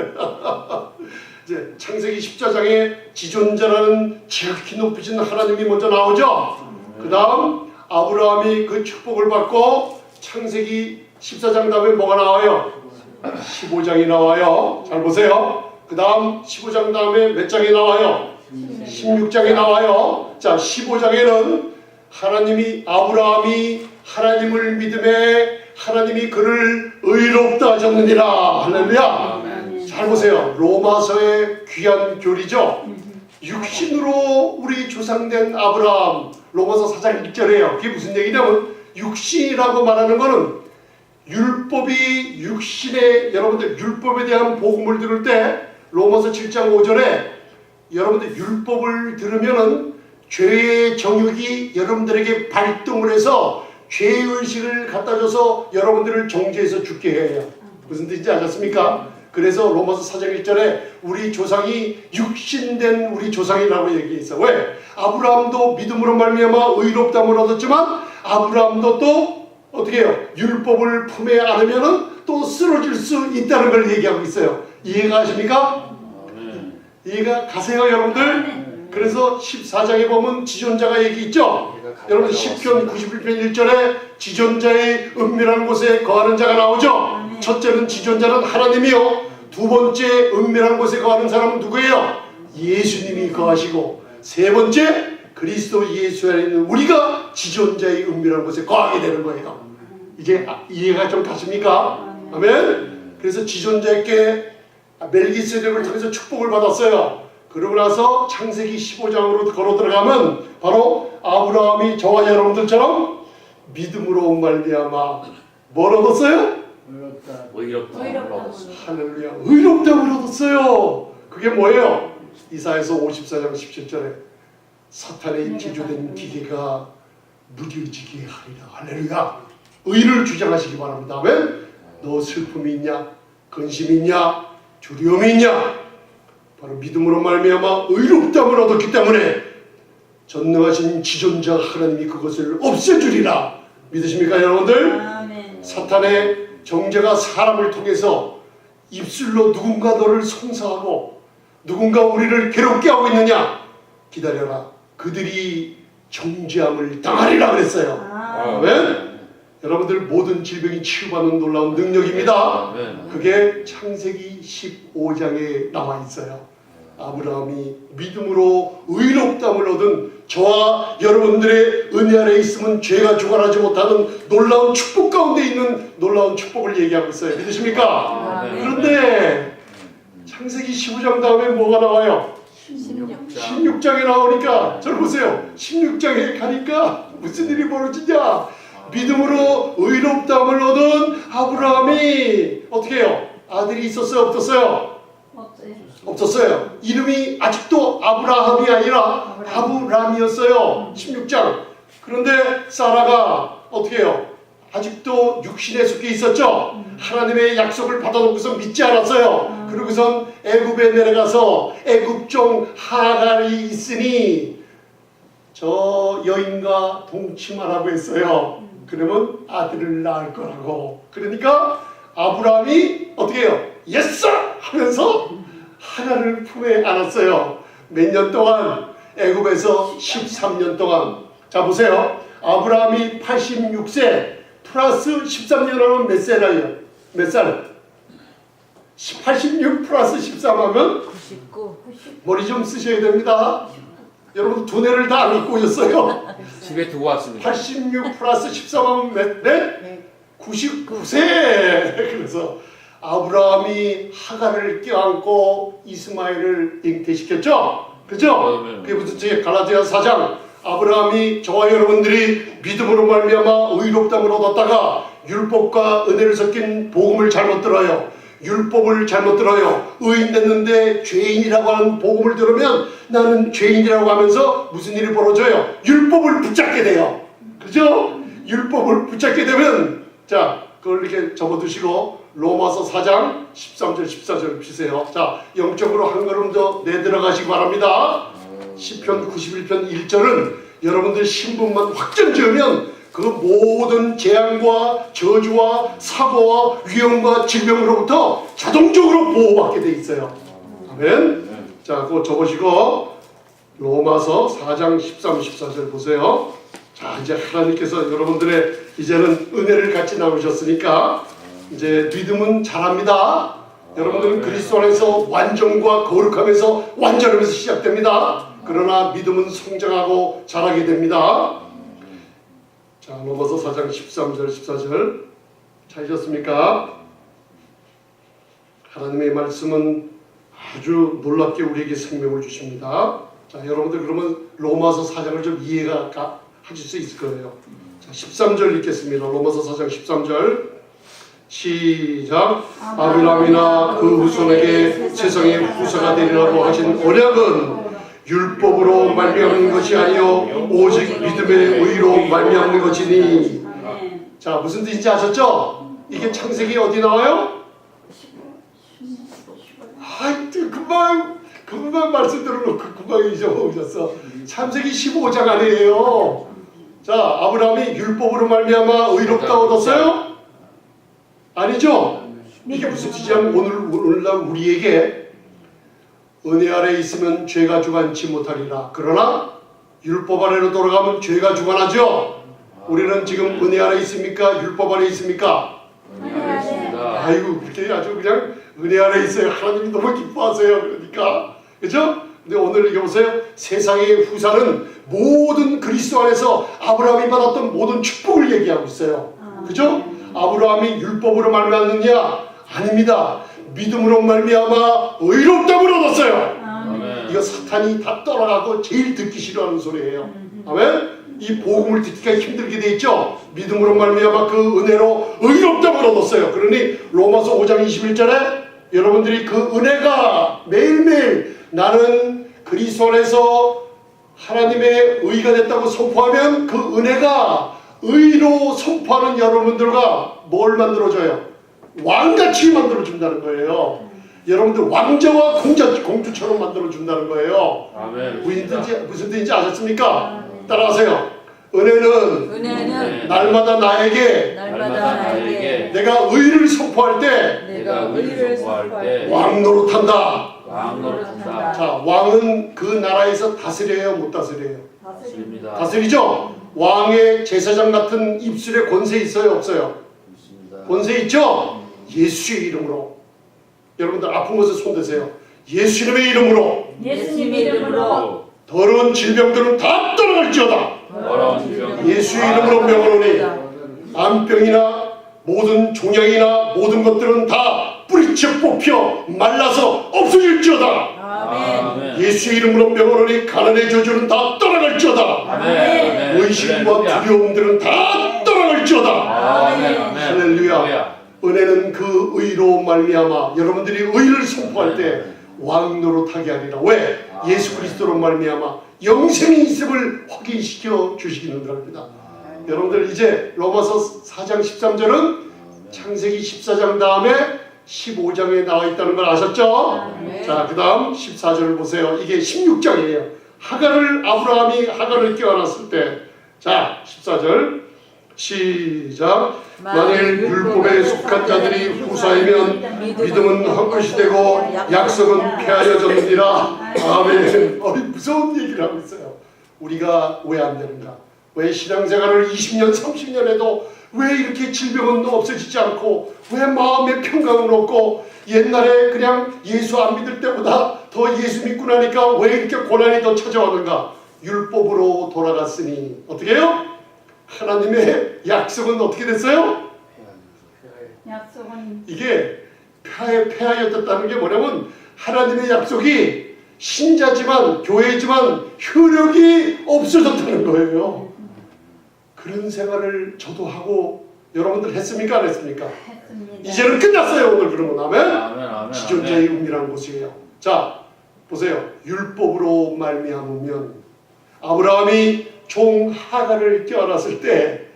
이제 창세기 14장에 지존자라는 지극히 높으신 하나님이 먼저 나오죠. 그 다음 아브라함이 그 축복을 받고 창세기 14장 다음에 뭐가 나와요? 15장이 나와요. 잘 보세요. 그 다음 15장 다음에 몇 장이 나와요? 16장이 나와요. 자, 15장에는 아브라함이 하나님을 믿음에 하나님이 그를 의롭다 하셨느니라. 할렐루야. 잘 보세요. 로마서의 귀한 교리죠. 육신으로 우리 조상된 아브라함, 로마서 4장 1절이에요. 그게 무슨 얘기냐면 육신이라고 말하는 거는 율법이 육신의, 여러분들 율법에 대한 복음을 들을 때 로마서 7장 5절에 여러분들 율법을 들으면은 죄의 정욕이 여러분들에게 발동을 해서 죄의식을 갖다 줘서 여러분들을 정죄해서 죽게 해요. 무슨 뜻인지 아셨습니까? 그래서 로마서 4장 1절에 우리 조상이 육신된 우리 조상이라고 얘기했어. 왜? 아브라함도 믿음으로 말미암아 의롭다함을 얻었지만 아브라함도 또 어떻게 해요? 율법을 품에 안으면은 또 쓰러질 수 있다는 걸 얘기하고 있어요. 이해가 가십니까? 이해가 가세요 여러분들? 그래서 14장에 보면 지존자가 얘기 있죠? 여러분 시편 91편 1절에 지존자의 은밀한 곳에 거하는 자가 나오죠? 첫째는 지존자는 하나님이요, 두 번째 은밀한 곳에 거하는 사람은 누구예요? 예수님이 거하시고, 세 번째 그리스도 예수 안에 있는 우리가 지존자의 은밀한 곳에 거하게 되는 거예요. 이게 이해가 좀 가십니까? 아멘. 그래서 지존자에게 멜기세덱을 통해서 축복을 받았어요. 그러고 나서 창세기 15장으로 걸어 들어가면 바로 아브라함이 저와 여러분들처럼 믿음으로 말미암아 뭘 얻었어요? 의롭다. 할렐루야. 의롭다함을 얻었어요. 그게 뭐예요? 이사야서 54장 17절에 사탄의 제조된 기계가 무뎌지게 하리라. 할렐루야. 의를 주장하시기 바랍니다. 아멘. 너 슬픔이 있냐? 근심이 있냐? 두려움이 있냐? 바로 믿음으로 말미암아 의롭다함을 얻었기 때문에 전능하신 지존자 하나님이 그것을 없애주리라. 믿으십니까 여러분들? 아멘. 사탄의 정죄가 사람을 통해서 입술로 누군가 너를 송사하고 누군가 우리를 괴롭게 하고 있느냐? 기다려라. 그들이 정죄함을 당하리라 그랬어요. 아멘. 여러분들 모든 질병이 치유받는 놀라운 능력입니다. 그게 창세기 15장에 나와 있어요. 아브라함이 믿음으로 의롭다함을 얻은 저와 여러분들의 은혜 아래 있으면 죄가 주관하지 못하는 놀라운 축복 가운데 있는 놀라운 축복을 얘기하고 있어요. 믿으십니까? 그런데 창세기 15장 다음에 뭐가 나와요? 16장에 나오니까 절 보세요. 16장에 가니까 무슨 일이 벌어지냐? 믿음으로 의롭다함을 얻은 아브라함이 어떻게 해요? 아들이 있었어요? 없었어요? 없었어요. 이름이 아직도 아브라함이 아니라 아브람이었어요. 16장. 그런데 사라가 어떻게 해요? 아직도 육신에 속해 있었죠? 하나님의 약속을 받아놓고서 믿지 않았어요. 그러고선 애굽에 내려가서 애굽종 하갈이 있으니 저 여인과 동침하라고 했어요. 그러면 아들을 낳을 거라고. 그러니까 아브라함이 어떻게 해요? 예스! 하면서 하나를 품에 안았어요. 몇 년 동안? 애굽에서 13년 동안. 자 보세요. 아브라함이 86세 플러스 13년 하면 몇 살이에요? 몇 살? 86 플러스 13 하면 99. 머리 좀 쓰셔야 됩니다. 여러분 두뇌를 다 안 갖고 오셨어요. 집에 두고 왔습니다. 86 플러스 13 하면 몇? 네? 99세. 그래서 아브라함이 하갈을 껴안고 이스마엘을 잉태시켰죠? 그죠? 그게 무슨 책이에요? 갈라디아 4장. 아브라함이 저와 여러분들이 믿음으로 말미암아 의롭다함을 얻었다가 율법과 은혜를 섞인 복음을 잘못 들어요. 율법을 잘못 들어요. 의인 됐는데 죄인이라고 하는 복음을 들으면 나는 죄인이라고 하면서 무슨 일이 벌어져요? 율법을 붙잡게 돼요. 그죠? 율법을 붙잡게 되면 자 그걸 이렇게 접어두시고 로마서 4장 13절 14절 피세요. 자, 영적으로 한 걸음 더 내들어가시기 바랍니다. 시편 91편 1절은 여러분들 신분만 확정 지으면 그 모든 재앙과 저주와 사고와 위험과 질병으로부터 자동적으로 보호받게 돼 있어요. 아멘. 자, 그거 접으시고 로마서 4장 13, 14절 보세요. 자, 이제 하나님께서 여러분들의 이제는 은혜를 같이 나누셨으니까 이제 믿음은 잘합니다. 여러분들은 그리스도 안에서 완전과 거룩함에서 완전함에서 시작됩니다. 그러나 믿음은 성장하고 자라게 됩니다. 자, 로마서 4장 13절 14절 찾으셨습니까? 하나님의 말씀은 아주 놀랍게 우리에게 생명을 주십니다. 자, 여러분들 그러면 로마서 4장을 좀 이해가 하실 수 있을 거예요. 자, 13절 읽겠습니다. 로마서 4장 13절 시작. 아브라함이나 그 후손에게 세상의 후사가 되리라고 하신 언약은 율법으로 말미암는 것이 아니요 오직 믿음의 의로 말미암는 것이니. 자, 무슨 뜻인지 아셨죠? 이게 창세기 어디 나와요? 금방 말씀 들어놓고 금방 잊어버렸어. 창세기 15장 아니에요. 자, 아브라함이 율법으로 말미암아 의롭다 얻었어요? 아니죠? 이게 무슨 뜻이냐면 오늘날 우리에게 은혜 아래 있으면 죄가 주관치 못하리라. 그러나 율법 아래로 돌아가면 죄가 주관하죠. 우리는 지금 은혜 아래 있습니까? 율법 아래 있습니까? 은혜 아래 있습니다. 아이고, 그렇게 아주 그냥 은혜 아래 있어요. 하나님이 너무 기뻐하세요. 그러니까 그죠? 근데 오늘 이거 보세요. 세상의 후사는 모든 그리스도 안에서 아브라함이 받았던 모든 축복을 얘기하고 있어요. 그죠? 아브라함이 율법으로 말미암느냐? 아닙니다. 믿음으로 말미암아 의롭다을 얻었어요. 아멘. 이거 사탄이 다 떠나가고 제일 듣기 싫어하는 소리예요. 아멘? 이 복음을 듣기가 힘들게 돼 있죠. 믿음으로 말미암아 그 은혜로 의롭다을 얻었어요. 그러니 로마서 5장 21절에 여러분들이 그 은혜가 매일매일 나는 그리스도 안에서 하나님의 의가 됐다고 선포하면 그 은혜가 의로 선포하는 여러분들과 뭘 만들어줘요? 왕같이 만들어준다는 거예요. 여러분들 왕자와 공주처럼 만들어준다는 거예요. 아멘. 무슨 뜻인지 아셨습니까? 따라하세요. 은혜는 날마다 나에게 내가 의를 선포할 때 왕 노릇한다. 자, 왕은 그 나라에서 다스려요, 못 다스려요? 다스리죠? 왕의 제사장 같은 입술에 권세 있어요, 없어요? 권세 있죠? 예수의 이름으로. 여러분들 아픈 곳에 손 대세요. 예수님의 이름으로. 예수님의 이름으로 더러운 질병들은 다 떠나갈지어다. 예수의 이름으로 명하노니 암병이나 모든 종양이나 모든 것들은 다 뿌리쳐 뽑혀 말라서 없어질지어다. 아멘. 예수의 이름으로 명하노니 가난의 저주는 다 떠나갈지어다. 아멘. 의심과 두려움들은 다 떠나갈지어다. 아멘. 할렐루야. 은혜는 그 의로 말미암아 여러분들이 의를 선포할 때 왕노릇하게 하리라. 왜? 예수 그리스도로 말미암아 영생이 있음을 확인시켜 주시기는 합니다. 여러분들 이제 로마서 4장 13절은 창세기 14장 다음에 15장에 나와 있다는 걸 아셨죠? 자, 그 다음 14절을 보세요. 이게 16장이에요. 아브라함이 하갈을 껴안았을 때, 자 14절 시작. 만일 율법에 속한 자들이 후사이면 믿음은 헛것이 되고 약속은 폐하여졌느니라. 아멘. 무서운 얘기를 하고 있어요. 우리가 왜 안 되는가? 왜 신앙생활을 20년 30년 해도 왜 이렇게 질병은 없어지지 않고 왜 마음의 평강은 없고 옛날에 그냥 예수 안 믿을 때보다 더 예수 믿고 나니까 왜 이렇게 고난이 더 찾아왔는가? 율법으로 돌아갔으니 어떻게 해요? 하나님의 약속은 어떻게 됐어요? 약속은 이게 폐하였다는 게 뭐냐면 하나님의 약속이 신자지만 교회지만 효력이 없어졌다는 거예요. 그런 생활을 저도 하고 여러분들 했습니까? 안 했습니까? 했습니다. 이제는 끝났어요. 오늘 그러면 아멘? 아멘. 지존자의 은밀한 곳이에요. 자, 보세요. 율법으로 말미암으면 아브라함이 종 하갈을 껴안았을 때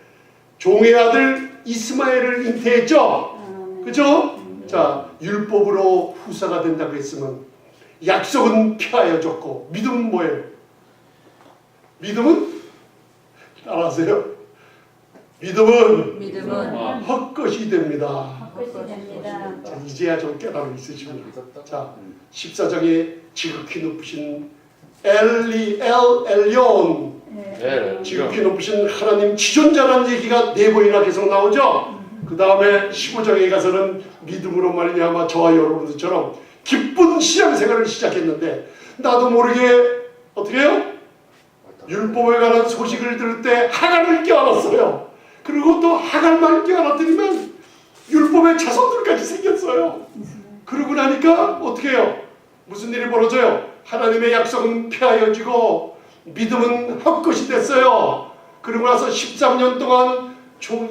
종의 아들 이스마엘을 잉태했죠. 그죠? 자, 율법으로 후사가 된다고 했으면 약속은 피하여 줬고 믿음은 뭐예요? 믿음은 따라하세요. 믿음은 헛것이 됩니다. 자, 이제야 좀 깨달음이 있으십니다. 자, 14장에 지극히 높으신 엘리온 지극히 높으신 하나님 지존자라는 얘기가 4번이나 계속 나오죠. 그 다음에 15장에 가서는 믿음으로 말미암아 저와 여러분들처럼 기쁜 신앙생활을 시작했는데 나도 모르게 어떻게 해요? 율법에 관한 소식을 들을 때 하갈을 껴안았어요. 그리고 또 하갈만 껴안았더니만 율법의 자손들까지 생겼어요. 그러고 나니까 어떻게 해요? 무슨 일이 벌어져요? 하나님의 약속은 폐하여지고 믿음은 헛것이 됐어요. 그러고 나서 13년 동안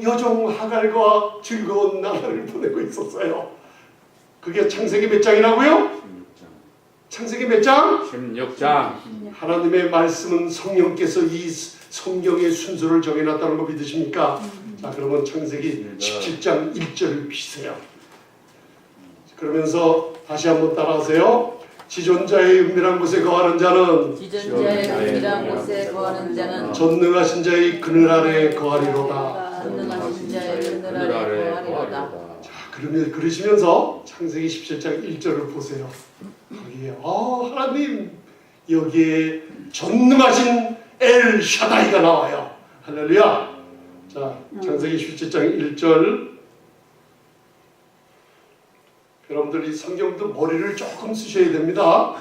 여종 하갈과 즐거운 나날을 보내고 있었어요. 그게 창세기 몇 장이라고요? 창세기 몇 장? 16장. 하나님의 말씀은 성령께서 이 성경의 순서를 정해놨다는 거 믿으십니까? 자, 그러면 창세기 17장 1절을 비세요. 그러면서 다시 한번 따라하세요. 지존자의 은밀한 곳에 거하는 자는 전능하신 자의 그늘 아래 거하리로다. 자, 그러면 그러시면서 창세기 17장 1절을 보세요. 거기에 하나님 여기에 전능하신 엘 샤다이가 나와요. 할렐루야. 자, 창세기 17장 1절. 여러분들이 성경도 머리를 조금 쓰셔야 됩니다.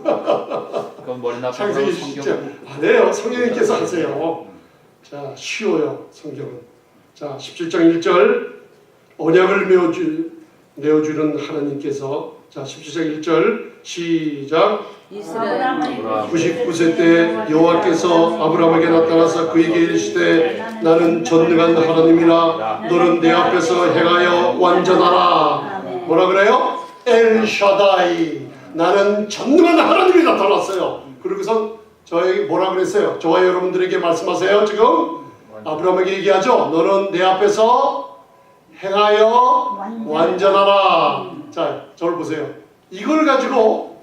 그럼 머리 나쁘고 창세기 17장 안 해요. 성령님께서 하세요. 자, 쉬워요. 성경은. 자, 17장 1절 언약을 내어주는 하나님께서 자, 17장 1절 시작. 99세 때 여호와께서 아브라함에게 나타나서 그에게 이르시되 나는 전능한 하나님이라 너는 내 앞에서 행하여 완전하라. 뭐라 그래요? 엘 샤다이. 나는 전능한 하나님이 나타났어요. 그러고선 저에게 뭐라 그랬어요? 저와 여러분들에게 말씀하세요. 지금 아브라함에게 얘기하죠. 너는 내 앞에서 행하여 완전하라. 자, 저를 보세요. 이걸 가지고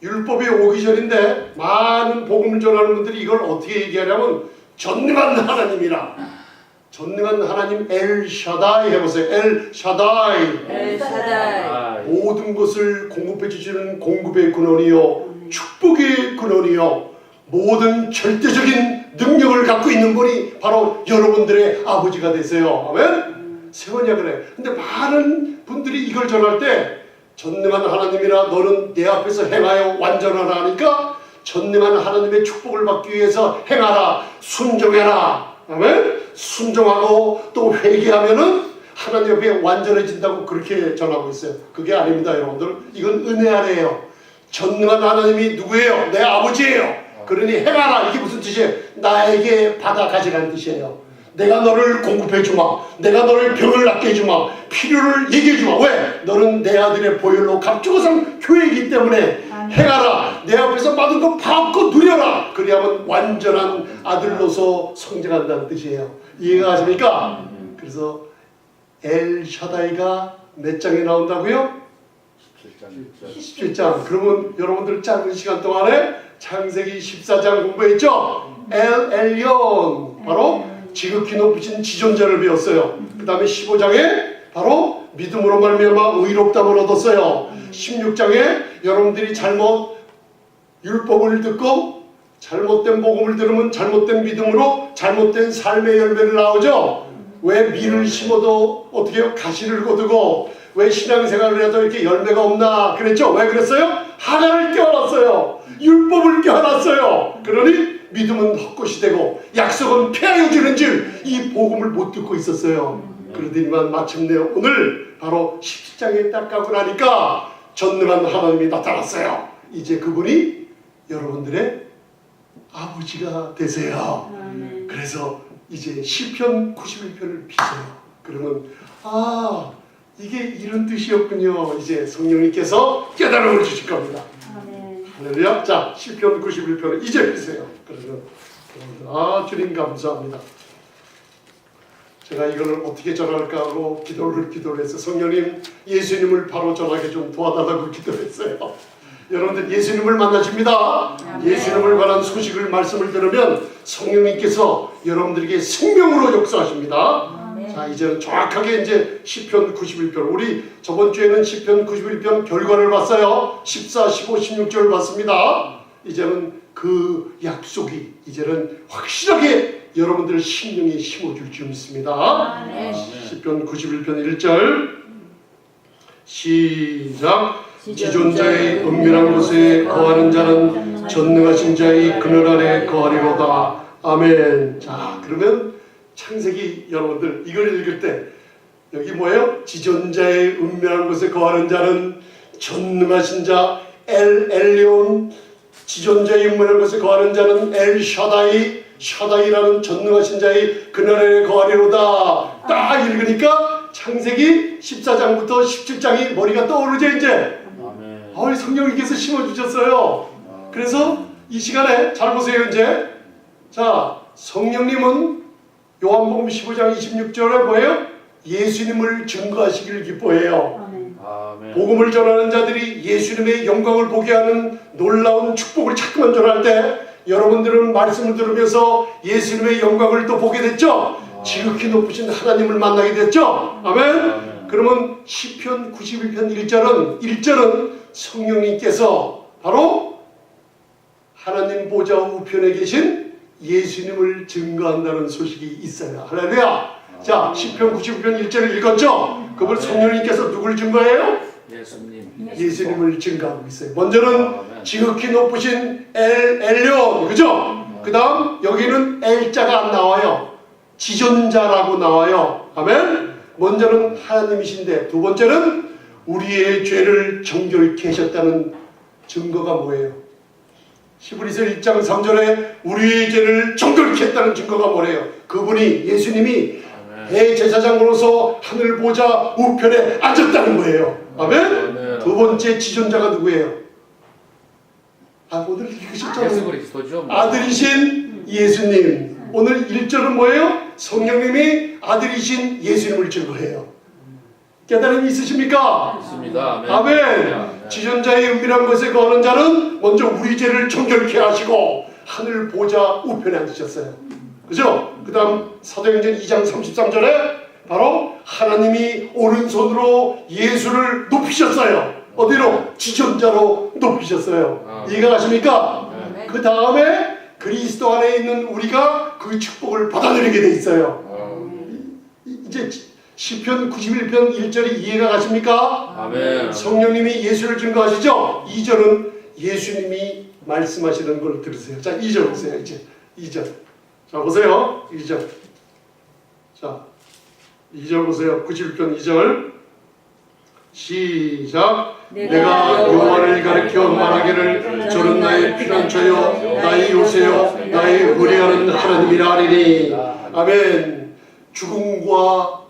율법이 오기 전인데 많은 복음을 전하는 분들이 이걸 어떻게 얘기하냐면 전능한 하나님이라. 전능한 하나님 엘 샤다이 해보세요. 엘 샤다이. 모든 것을 공급해 주시는 공급의 근원이요 축복의 근원이요 모든 절대적인 능력을 갖고 있는 분이 바로 여러분들의 아버지가 되세요. 아멘? 세원이야 그래. 근데 많은 분들이 이걸 전할 때 전능한 하나님이라 너는 내 앞에서 행하여 완전하라 하니까 전능한 하나님의 축복을 받기 위해서 행하라. 순종해라. 아멘? 순종하고 또 회개하면은 하나님 옆에 완전해진다고 그렇게 전하고 있어요. 그게 아닙니다, 여러분들. 이건 은혜 아래예요. 전능한 하나님이 누구예요? 내 아버지예요. 그러니 행하라. 이게 무슨 뜻이에요? 나에게 받아 가져가는 뜻이에요. 내가 너를 공급해 주마. 내가 너를 병을 낫게 해주마. 필요를 얘기해 주마. 왜? 너는 내 아들의 보혈로 값주고산 교회이기 때문에 행하라. 내 앞에서 받은 거 받고 누려라. 그리하면 완전한 아들로서 성장한다는 뜻이에요. 이해가 가십니까? 그래서 엘 샤다이가 몇 장에 나온다고요? 17장. 그러면 여러분들 짧은 시간 동안에 창세기 14장 공부했죠? 엘 엘리온. 바로 지극히 높으신 지존자를 배웠어요. 그 다음에 15장에 바로 믿음으로 말미암아 의롭다함을 얻었어요. 16장에 여러분들이 잘못 율법을 듣고 잘못된 복음을 들으면 잘못된 믿음으로 잘못된 삶의 열매를 나오죠. 왜 밀을 심어도 어떻게 해요? 가시를 거두고 왜 신앙생활을 해도 이렇게 열매가 없나 그랬죠? 왜 그랬어요? 하나를 껴안았어요. 율법을 껴안았어요. 그러니 믿음은 헛것이 되고 약속은 폐하여 주는 줄 이 복음을 못 듣고 있었어요. 그러더니만 마침내 오늘 바로 17장에 딱 가고 나니까 전능한 하나님이 나타났어요. 이제 그분이 여러분들의 아버지가 되세요. 그래서 이제 시편 91편을 비세요. 그러면 아 이게 이런 뜻이었군요. 이제 성령님께서 깨달음을 주실 겁니다. 할렐루야. 자, 시편 91편을 이제 비세요. 그러면 아 주님 감사합니다. 제가 이걸 어떻게 전할까 하고 기도를 해서 성령님 예수님을 바로 전하게 좀 도와달라고 기도했어요. 여러분들 예수님을 만나십니다. 예수님을 관한 소식을 말씀을 들으면 성령님께서 여러분들에게 생명으로 역사하십니다. 자, 이제는 정확하게 이제 시편 91편, 우리 저번 주에는 시편 91편 결과를 봤어요. 14, 15, 16절 봤습니다. 이제는 그 약속이 이제는 확실하게 여러분들 심령에 심어줄 줄 믿습니다. 시편 91편 1절 시작. 지존자의 은밀한 곳에 거하는 자는 전능하신 자의 그늘 아래 거하리로다. 아멘. 자, 그러면 창세기 여러분들 이걸 읽을 때 여기 뭐예요? 지존자의 은밀한 곳에 거하는 자는 전능하신 자 엘 엘리온, 지존자의 은밀한 곳에 거하는 자는 엘 샤다이, 샤다이라는 전능하신 자의 그늘 아래 거하리로다. 딱 읽으니까 창세기 14장부터 17장이 머리가 떠오르죠 이제. 성령님께서 심어주셨어요. 그래서 이 시간에 잘 보세요 이제. 자, 성령님은 요한복음 15장 26절에 뭐예요? 예수님을 증거하시기를 기뻐해요. 아멘. 복음을 전하는 자들이 예수님의 영광을 보게 하는 놀라운 축복을 자꾸만 전할 때 여러분들은 말씀을 들으면서 예수님의 영광을 또 보게 됐죠? 지극히 높으신 하나님을 만나게 됐죠? 아멘. 그러면 시편 91편 1절은 성령님께서 바로 하나님 보좌 우편에 계신 예수님을 증거한다는 소식이 있어요. 할렐루야. 자, 시편 91편 1절을 읽었죠? 그걸 성령님께서 누굴 증거해요? 예수님. 예수님을 증거하고 있어요. 먼저는 지극히 높으신 엘리온, 그죠? 그 다음 여기는 엘자가 안 나와요. 지존자라고 나와요. 아멘. 먼저는 하나님이신데 두 번째는 우리의 죄를 정결케 하셨다는 증거가 뭐예요? 히브리서 1장 3절에 우리의 죄를 정결케 했다는 증거가 뭐래요? 그분이 예수님이 대제사장으로서 하늘 보좌 우편에 앉았다는 거예요. 아멘. 두 번째 지존자가 누구예요? 오늘 읽으셨잖아요. 아들이신 예수님. 오늘 1절은 뭐예요? 성령님이 아들이신 예수님을 증거해요. 깨달음이 있으십니까? 있습니다. 아멘. 지존자의 은밀한 곳에 거하는 자는 먼저 우리 죄를 정결케 하시고 하늘 보좌 우편에 앉으셨어요. 그죠? 그 다음 사도행전 2장 33절에 바로 하나님이 오른손으로 예수를 높이셨어요. 어디로? 지존자로 높이셨어요. 이해가 가십니까? 그 다음에 그리스도 안에 있는 우리가 그 축복을 받아들이게 돼 있어요. 이제 시편 91편 1절이 이해가 가십니까? 아멘. 성령님이 예수를 증거하시죠? 2절은 예수님이 말씀하시는 걸 들으세요. 자, 2절 보세요. 이제 2절. 자, 보세요. 2절. 자, 2절 보세요. 91편 2절. 시작. 내가 여호와를 가리켜 말하기를 저는 나의 피난처요 나의 요새요 나의 의뢰하는 하나님이라 하리니. 아멘. 죽음과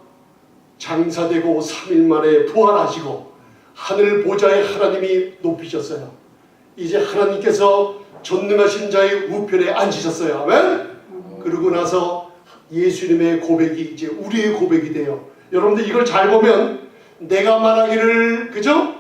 장사되고 3일 만에 부활하시고 하늘 보좌에 하나님이 높이셨어요. 이제 하나님께서 전능하신 자의 우편에 앉으셨어요. 아멘. 그러고 나서 예수님의 고백이 이제 우리의 고백이 돼요. 여러분들 이걸 잘 보면 내가 말하기를, 그죠?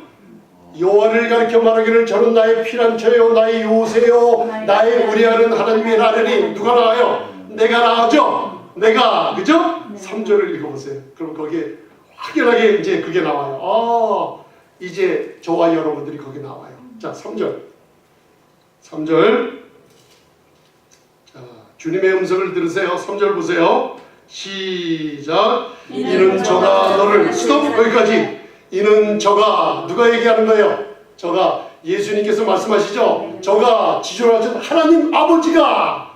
여호와를 가리켜 말하기를 저는 나의 피난처요 나의 요새요 나의 의뢰하는 하나님이라 하니. 누가 나와요? 내가 나와죠? 내가, 그죠? 3절을 읽어보세요. 그럼 거기에 확연하게 이제 그게 나와요. 이제 저와 여러분들이 거기 나와요. 자, 3절. 자, 주님의 음성을 들으세요. 3절 보세요. 시작. 이는 저가 너를, 스톱, 거기까지. 이는 저가, 누가 얘기하는 거예요? 저가, 예수님께서 말씀하시죠? 저가 지존하신 하나님 아버지가.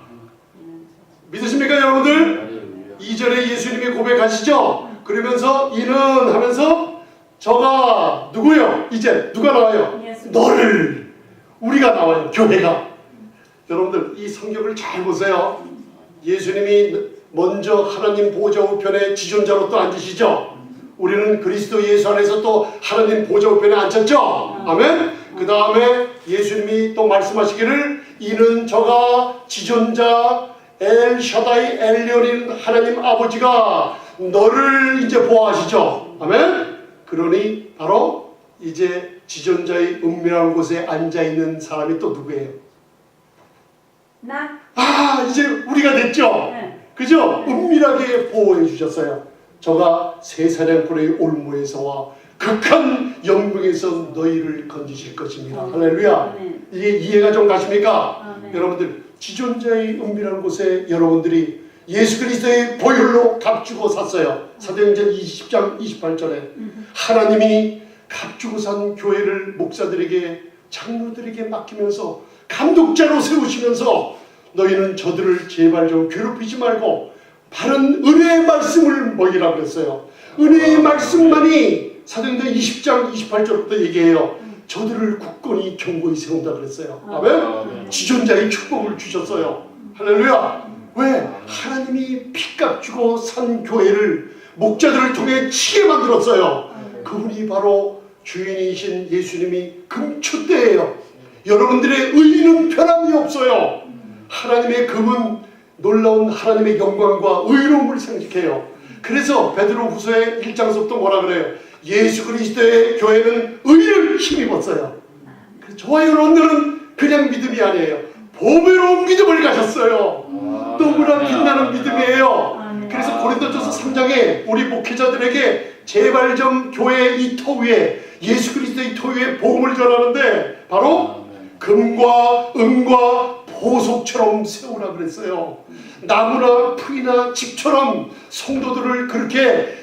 믿으십니까 여러분들? 2절에 예수님이 고백하시죠? 그러면서 이는 하면서 저가 누구요? 이제 누가 나와요? 너를. 우리가 나와요. 교회가. 여러분들 이 성경을 잘 보세요. 예수님이 먼저 하나님 보좌 우편에 지존자로 또 앉으시죠? 우리는 그리스도 예수 안에서 또 하나님 보좌 우편에 앉았죠? 아멘? 그 다음에 예수님이 또 말씀하시기를 이는 저가 지존자 엘샤다이 엘리온인 하나님 아버지가 너를 이제 보호하시죠. 아멘. 그러니 바로 이제 지존자의 은밀한 곳에 앉아있는 사람이 또 누구예요? 나? 이제 우리가 됐죠. 네. 그죠? 은밀하게 보호해 주셨어요. 저가 새 사냥꾼의 올무에서와 극한 영광에서 너희를 건지실 것입니다. 할렐루야. 아멘. 이게 이해가 좀 가십니까? 아멘. 여러분들 지존자의 은밀한 곳에 여러분들이 예수 그리스도의 보혈로 값주고 샀어요. 사도행전 20장 28절에 하나님이 값주고 산 교회를 목사들에게 장로들에게 맡기면서 감독자로 세우시면서 너희는 저들을 제발 좀 괴롭히지 말고 바른 은혜의 말씀을 먹이라고 그랬어요. 은혜의 말씀만이 사도행전 20장 28절부터 얘기해요. 저들을 굳건히 견고히 세운다 그랬어요. 아멘. 지존자의 축복을 주셨어요. 할렐루야. 왜? 하나님이 피값 주고 산 교회를 목자들을 통해 치게 만들었어요. 그분이 바로 주인이신 예수님이 금초대예요. 여러분들의 의는 변함이 없어요. 하나님의 금은 놀라운 하나님의 영광과 의로움을 상징해요. 그래서 베드로후서의 1장서부터 뭐라 그래요? 예수 그리스도의 교회는 의를 힘입었어요. 그래서 저와 여러분들은 그냥 믿음이 아니에요. 보배로운 믿음을 가졌어요. 너무나 빛나는 믿음이에요. 그래서 고린도전서 3장에 우리 목회자들에게 제발 좀 교회 이 터 위에 예수 그리스도의 터 위에 복음을 전하는데 바로 금과 은과 보석처럼 세우라 그랬어요. 나무나 풀이나 집처럼 성도들을 그렇게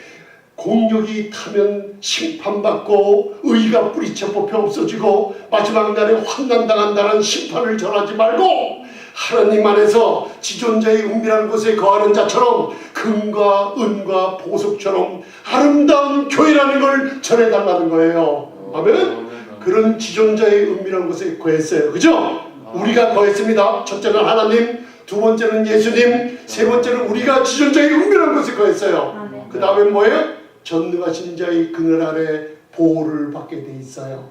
공력이 타면 심판받고 의가 뿌리쳐 뽑혀 없어지고 마지막 날에 환난당한다는 심판을 전하지 말고 하나님 안에서 지존자의 은밀한 곳에 거하는 자처럼 금과 은과 보석처럼 아름다운 교회라는 걸 전해달라는 거예요. 아멘? 그런 지존자의 은밀한 곳에 거했어요. 그죠? 우리가 거했습니다. 첫째는 하나님, 두 번째는 예수님, 세 번째는 우리가 지존자의 은밀한 곳에 거했어요. 그 다음에 뭐예요? 전능하신 자의 그늘 아래 보호를 받게 돼 있어요.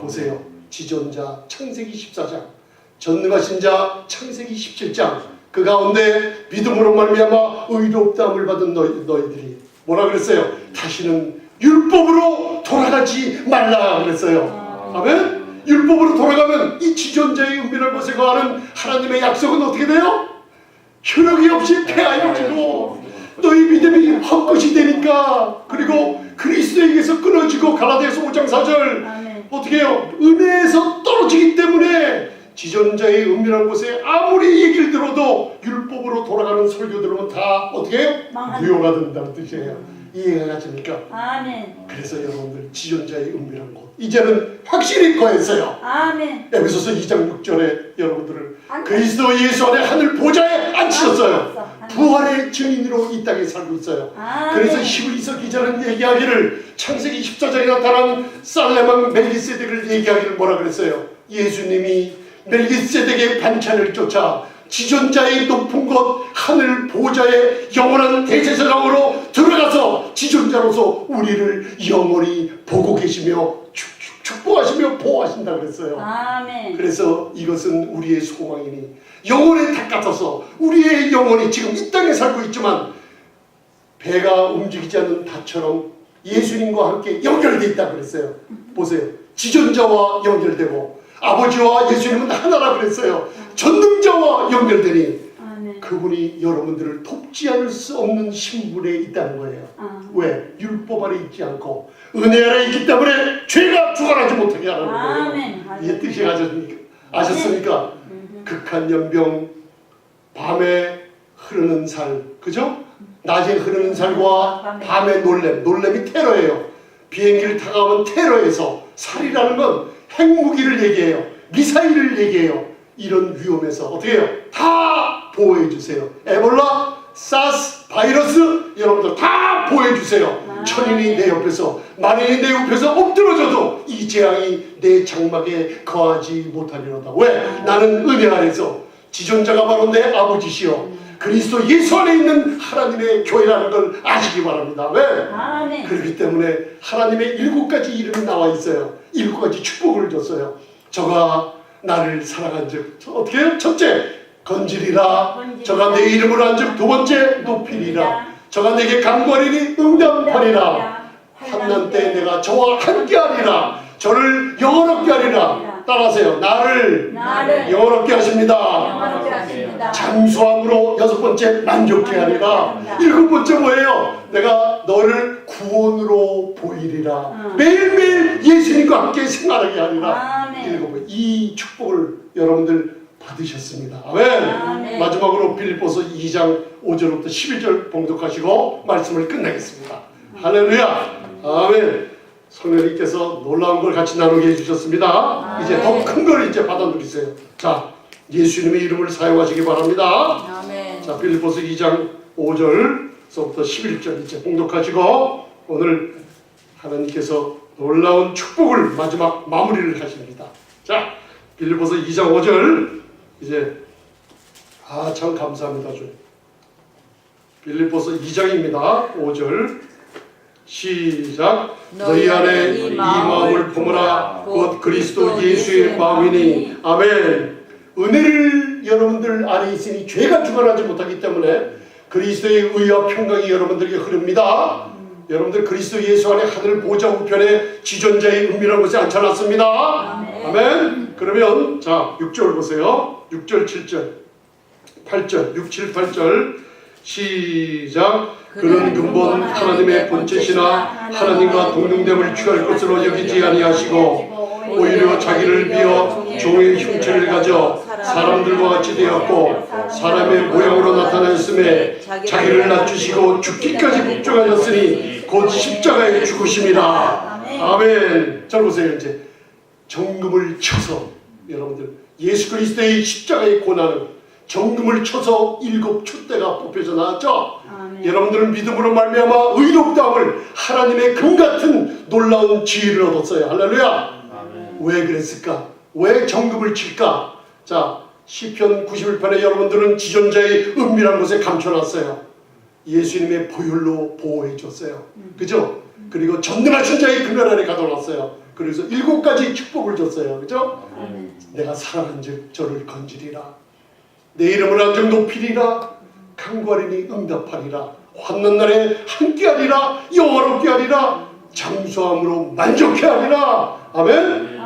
보세요. 지존자 창세기 14장, 전능하신 자 창세기 17장, 그 가운데 믿음으로 말미암아 의롭다함을 받은 너희들이 뭐라 그랬어요? 다시는 율법으로 돌아가지 말라 그랬어요. 아멘? 율법으로 돌아가면 이 지존자의 은밀한 곳에 거하는 하나님의 약속은 어떻게 돼요? 효력이 없이 폐하여지고 너희 믿음이 헛것이 되니까, 그리고 그리스도에게서 끊어지고 갈라디아서 5장 4절 어떻게 해요? 은혜에서 떨어지기 때문에 지존자의 은밀한 곳에 아무리 얘기를 들어도 율법으로 돌아가는 설교 들으면 다 어떻게 해요? 무효가 된다는 뜻이에요. 이해가 가십니까? 아멘. 그래서 여러분들 지존자의 은밀한 곳 이제는 확실히 거했어요. 아멘. 에베소서 2장 6절에 여러분들을 그리스도 예수 안에 하늘 보좌에 앉히셨어요. 부활의 증인으로 이 땅에 살고 있어요. 그래서 히브리서 기자는 얘기하기를 창세기 14장에 나타난 살레망 멜기세덱을 얘기하기를 뭐라 그랬어요? 예수님이 멜기세덱의 반찬을 쫓아 지존자의 높은 곳 하늘 보좌의 영원한 대제사장으로 들어가서 지존자로서 우리를 영원히 보고 계시며 축복하시며 보호하신다 그랬어요. 아멘. 그래서 이것은 우리의 소망이니 영혼의 닭 같아서 우리의 영혼이 지금 이 땅에 살고 있지만 배가 움직이지 않는 닭처럼 예수님과 함께 연결되어 있다 그랬어요. 보세요. 지존자와 연결되고 아버지와 예수님은 하나라 그랬어요. 전능자와 연결되니 그분이 여러분들을 돕지 않을 수 없는 신분에 있다는 거예요. 왜? 율법 아래 있지 않고 은혜 아래 있기 때문에 죄가 주관하지 못하게 하라는 거예요. 이게 뜻이 아셨습니까? 극한 연병, 밤에 흐르는 살, 그죠? 낮에 흐르는 살과 밤의 놀램이 테러예요. 비행기를 타고 가면 테러에서, 살이라는 건 핵무기를 얘기해요. 미사일을 얘기해요. 이런 위험에서 어떻게 해요? 다 보호해 주세요. 에볼라, 사스, 바이러스 여러분들 다 보호해 주세요. 천인이 내 옆에서, 만인이 내 옆에서 엎드러져도 이 재앙이 내 장막에 거하지 못하리로다. 왜? 나는 은혜 안에서 지존자가 바로 내 아버지시여 그리스도 예수 안에 있는 하나님의 교회라는 걸 아시기 바랍니다. 왜? 아멘. 그렇기 때문에 하나님의 7가지 이름이 나와 있어요. 7가지 축복을 줬어요. 저가 나를 사랑한 즉 어떻게 해요? 첫째, 건지리라. 저가 내 이름을 한즉 두 번째 높이리라. 저가 내게 간구하리니 응답하리라. 환난 때 내가 저와 함께하리라. 저를 영원롭게 하리라. 따라하세요. 나를 영원롭게 하십니다. 장수함으로 여섯 번째 만족케 하리라. 일곱 번째 뭐예요? 내가 너를 구원으로 보이리라. 매일매일 예수님과 함께 생활하게 하리라. 일곱 번. 이 축복을 여러분들 받으셨습니다. 아멘. 마지막으로 빌립보서 2장 5절부터 11절 봉독하시고 말씀을 끝내겠습니다. 할렐루야. 아멘. 성령님께서 놀라운 걸 같이 나누게 해주셨습니다. 이제 더 큰 걸 이제 받아 누리세요. 자, 예수님의 이름을 사용하시기 바랍니다. 자, 빌립보서 2장 5절서부터 11절 이제 봉독하시고 오늘 하나님께서 놀라운 축복을 마지막 마무리를 하십니다. 자, 빌립보서 2장 5절 이제 참 감사합니다. 주님. 빌립보서 2장입니다. 5절 시작. 너희 안에 이 마음을 품으라. 곧 그리스도 예수의 마음이니. 아멘. 은혜를 여러분들 안에 있으니 죄가 주관하지 못하기 때문에 그리스도의 의와 평강이 여러분들에게 흐릅니다. 여러분들 그리스도 예수 안에 하늘 보좌 우편에 지존자의 은밀한 곳에 앉혀놨습니다. 아멘. 그러면 자 6절 보세요. 6절 7절 8절 6, 7, 8절 시작. 그는 근본 하나님의 본체시나 하나님과 동등됨을 취할 것으로 여기지 아니하시고 오히려 자기를 비어 종의 형체를 가져 사람들과 같이 되었고 사람의 모양으로 나타나였음에 자기를 낮추시고 죽기까지 복종하셨으니 곧 십자가에 죽으심이라. 아멘. 잘 보세요. 이제 정금을 쳐서 여러분들 예수 그리스도의 십자가의 고난을 정금을 쳐서 7 촛대가 뽑혀져 나왔죠. 여러분들은 믿음으로 말미암아 의롭다함을 하나님의 금같은 놀라운 지혜를 얻었어요. 할렐루야. 왜 그랬을까? 왜 정금을 칠까? 자, 시편 91편에 여러분들은 지존자의 은밀한 곳에 감춰놨어요. 예수님의 보혈로 보호해 줬어요. 그죠? 그리고 전능하신 자의 금연 안에 가둬놨어요. 그래서 7가지 축복을 줬어요. 그죠? 내가 사랑한즉 저를 건지리라. 내 이름을 한즉 높이리라. 간구하리니 응답하리라. 환난 날에 함께하리라. 영원롭게 하리라. 장수함으로 만족해 하리라. 아멘.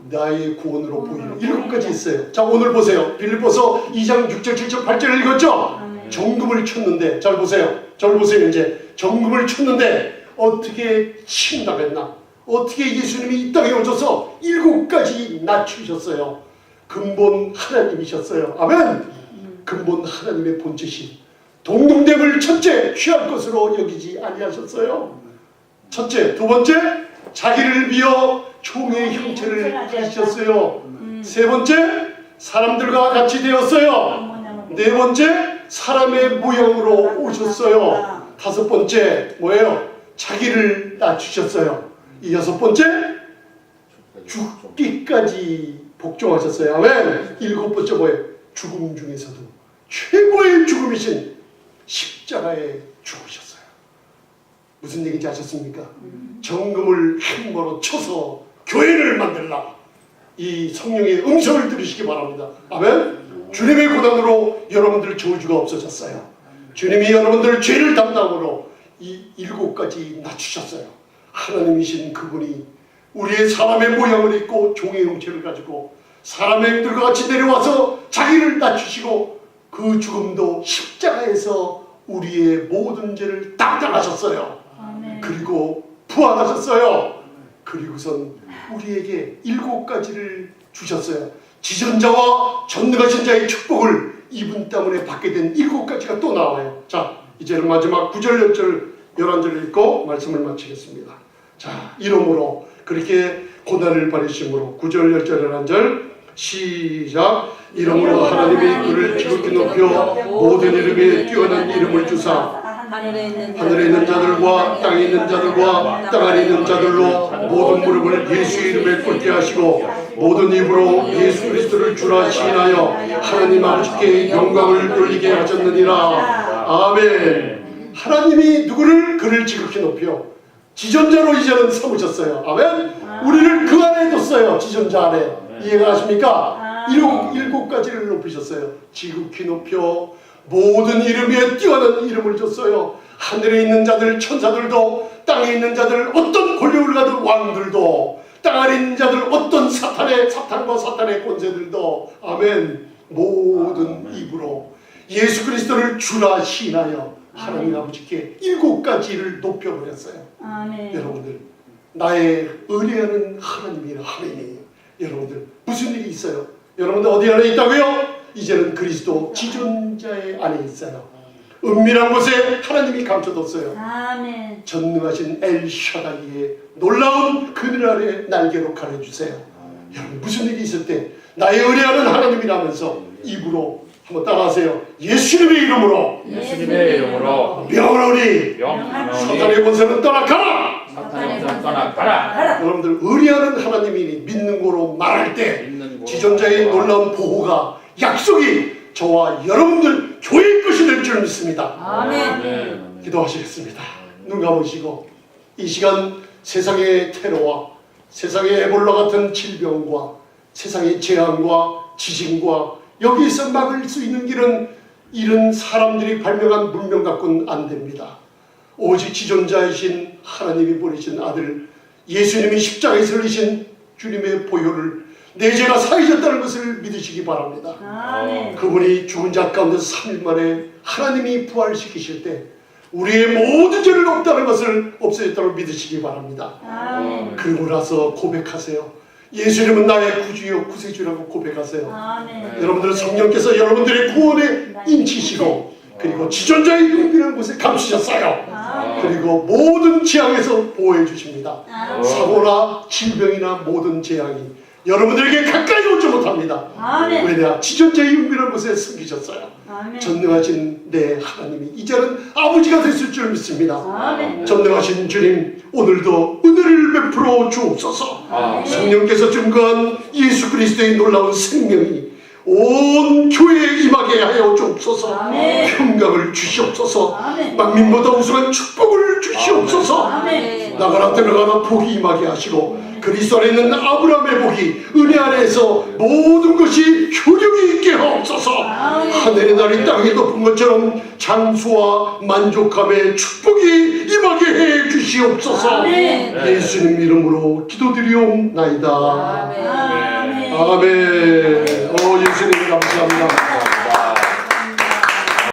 나의 구원으로 보이는 7가지 있어요. 자, 오늘 보세요. 빌립보서 2장 6절 7절 8절을 읽었죠. 정금을 쳤는데 잘 보세요. 저를 보세요. 이제 정금을 쳤는데 어떻게 침당했나? 어떻게 예수님이 이 땅에 오셔서 7가지 낮추셨어요. 근본 하나님이셨어요. 아멘. 근본 하나님의 본체신 동등됨을 첫째 취할 것으로 여기지 아니하셨어요. 첫째. 두 번째, 자기를 비어 종의 형체를 가지셨어요. 세 번째, 사람들과 같이 되었어요. 네 번째, 사람의 모양으로 오셨어요. 다섯 번째, 뭐예요? 자기를 낮추셨어요. 이 여섯 번째, 죽기까지 복종하셨어요. 아멘. 일곱 번째 뭐예요? 죽음 중에서도 최고의 죽음이신 십자가에 죽으셨어요. 무슨 얘기인지 아셨습니까? 정금을 행모로 쳐서 교회를 만들라. 이 성령의 음성을 들으시기 바랍니다. 아멘. 주님의 고난으로 여러분들 저주가 없어졌어요. 주님이 여러분들 죄를 담당으로 이 7가지 낮추셨어요. 하나님이신 그분이 우리의 사람의 모양을 입고 종의 형체를 가지고 사람의 형들과 같이 내려와서 자기를 낮추시고 그 죽음도 십자가에서 우리의 모든 죄를 담당하셨어요. 아멘. 그리고 부활하셨어요. 그리고선 우리에게 7가지를 주셨어요. 지존자와 전능하신 자의 축복을 이분 때문에 받게 된 7가지가 또 나와요. 자, 이제는 마지막 9절, 10절, 11절을 읽고 말씀을 마치겠습니다. 자, 이러므로 그렇게 고난을 받으심으로 9절, 10절, 11절 시작. 이러므로 하나님이 그를 지극히 높여 모든 이름에 뛰어난 이름을 주사 하늘에 있는 자들과 땅에 있는 자들과 땅 안에 있는 자들로 모든 무릎을 예수의 이름에 꿇게 하시고 모든 입으로 예수 그리스도를 주라 시인하여 하나님 아버지께 영광을 돌리게 하셨느니라. 아멘. 하나님이 누구를? 그를 지극히 높여 지존자로 이제는 삼으셨어요. 아멘. 우리를 그 안에 뒀어요. 지존자 안에. 이해가 가십니까? 일곱 가지를 높이셨어요. 지극히 높여 모든 이름 위에 뛰어난 이름을 줬어요. 하늘에 있는 자들 천사들도 땅에 있는 자들 어떤 권력을 가진 왕들도 땅 아래 있는 자들 어떤 사탄과 사탄의 권세들도 아멘 모든 입으로 예수 그리스도를 주라 시인하여 하나님 아버지께 7가지를 높여버렸어요. 아멘. 여러분들 나의 의뢰하는 하나님이에요. 여러분들 무슨 일이 있어요? 여러분들 어디 안에 있다고요? 이제는 그리스도 지존자의 안에 있어요. 은밀한 곳에 하나님이 감춰뒀어요. 아멘. 전능하신 엘샤다이의 놀라운 그늘 아래 날개로 가려주세요. 여러분 무슨 일이 있을 때 나의 의뢰하는 하나님이라면서 입으로 한번 따라하세요. 예수님의 이름으로 예수님의 이름으로 명하노니 명하노니 사탄의 권세는 떠나가라. 사탄의 권세 떠나가라. 여러분들 의뢰하는 하나님이 믿는 거로 말할 때 믿는 거로 지존자의 놀라운 보호가 약속이 저와 여러분들 교회의 것이 될 줄 믿습니다. 아멘. 기도하시겠습니다. 눈 감으시고 이 시간 세상의 테러와 세상의 에볼라 같은 질병과 세상의 재앙과 지진과 여기에서 막을 수 있는 길은 이런 사람들이 발명한 문명 갖고는 안 됩니다. 오직 지존자이신 하나님이 보내신 아들 예수님이 십자가에서 흘리신 주님의 보혈을 내 죄가 사해졌다는 것을 믿으시기 바랍니다. 아멘. 그분이 죽은 자 가운데서 3일 만에 하나님이 부활시키실 때 우리의 모든 죄를 없다는 것을 없애졌다고 믿으시기 바랍니다. 아멘. 그러고 나서 고백하세요. 예수님은 나의 구주요 구세주라고 고백하세요. 아멘. 여러분들은 성령께서 여러분들의 구원에 인치시고 그리고 지존자의 은밀한 곳에 감추셨어요. 아멘. 그리고 모든 재앙에서 보호해 주십니다. 아멘. 사고나 질병이나 모든 재앙이 여러분들에게 가까이 오지 못합니다. 아멘. 왜냐? 지존자의 은밀한 곳에 숨기셨어요. 아멘. 전능하신 내 하나님이 이제는 아버지가 되실 줄 믿습니다. 아멘. 전능하신 주님 오늘도 은혜를 베풀어 주옵소서. 아멘. 성령께서 증거한 예수 그리스도의 놀라운 생명이 온 교회에 임하게 하여 주옵소서. 아멘. 평강을 주시옵소서. 아멘. 만민보다 우수한 축복을 주시옵소서. 아멘. 나가라 들어가라 복이 임하게 하시고 그리스도 안에 있는 아브라함의 복이 은혜 안에서 모든 것이 효력이 있게 하옵소서. 하늘의 날이 땅에 높은 것처럼 장수와 만족함의 축복이 임하게 해 주시옵소서. 아멘. 예수님 이름으로 기도드리옵나이다. 아멘. 아멘. 예수님 감사합니다.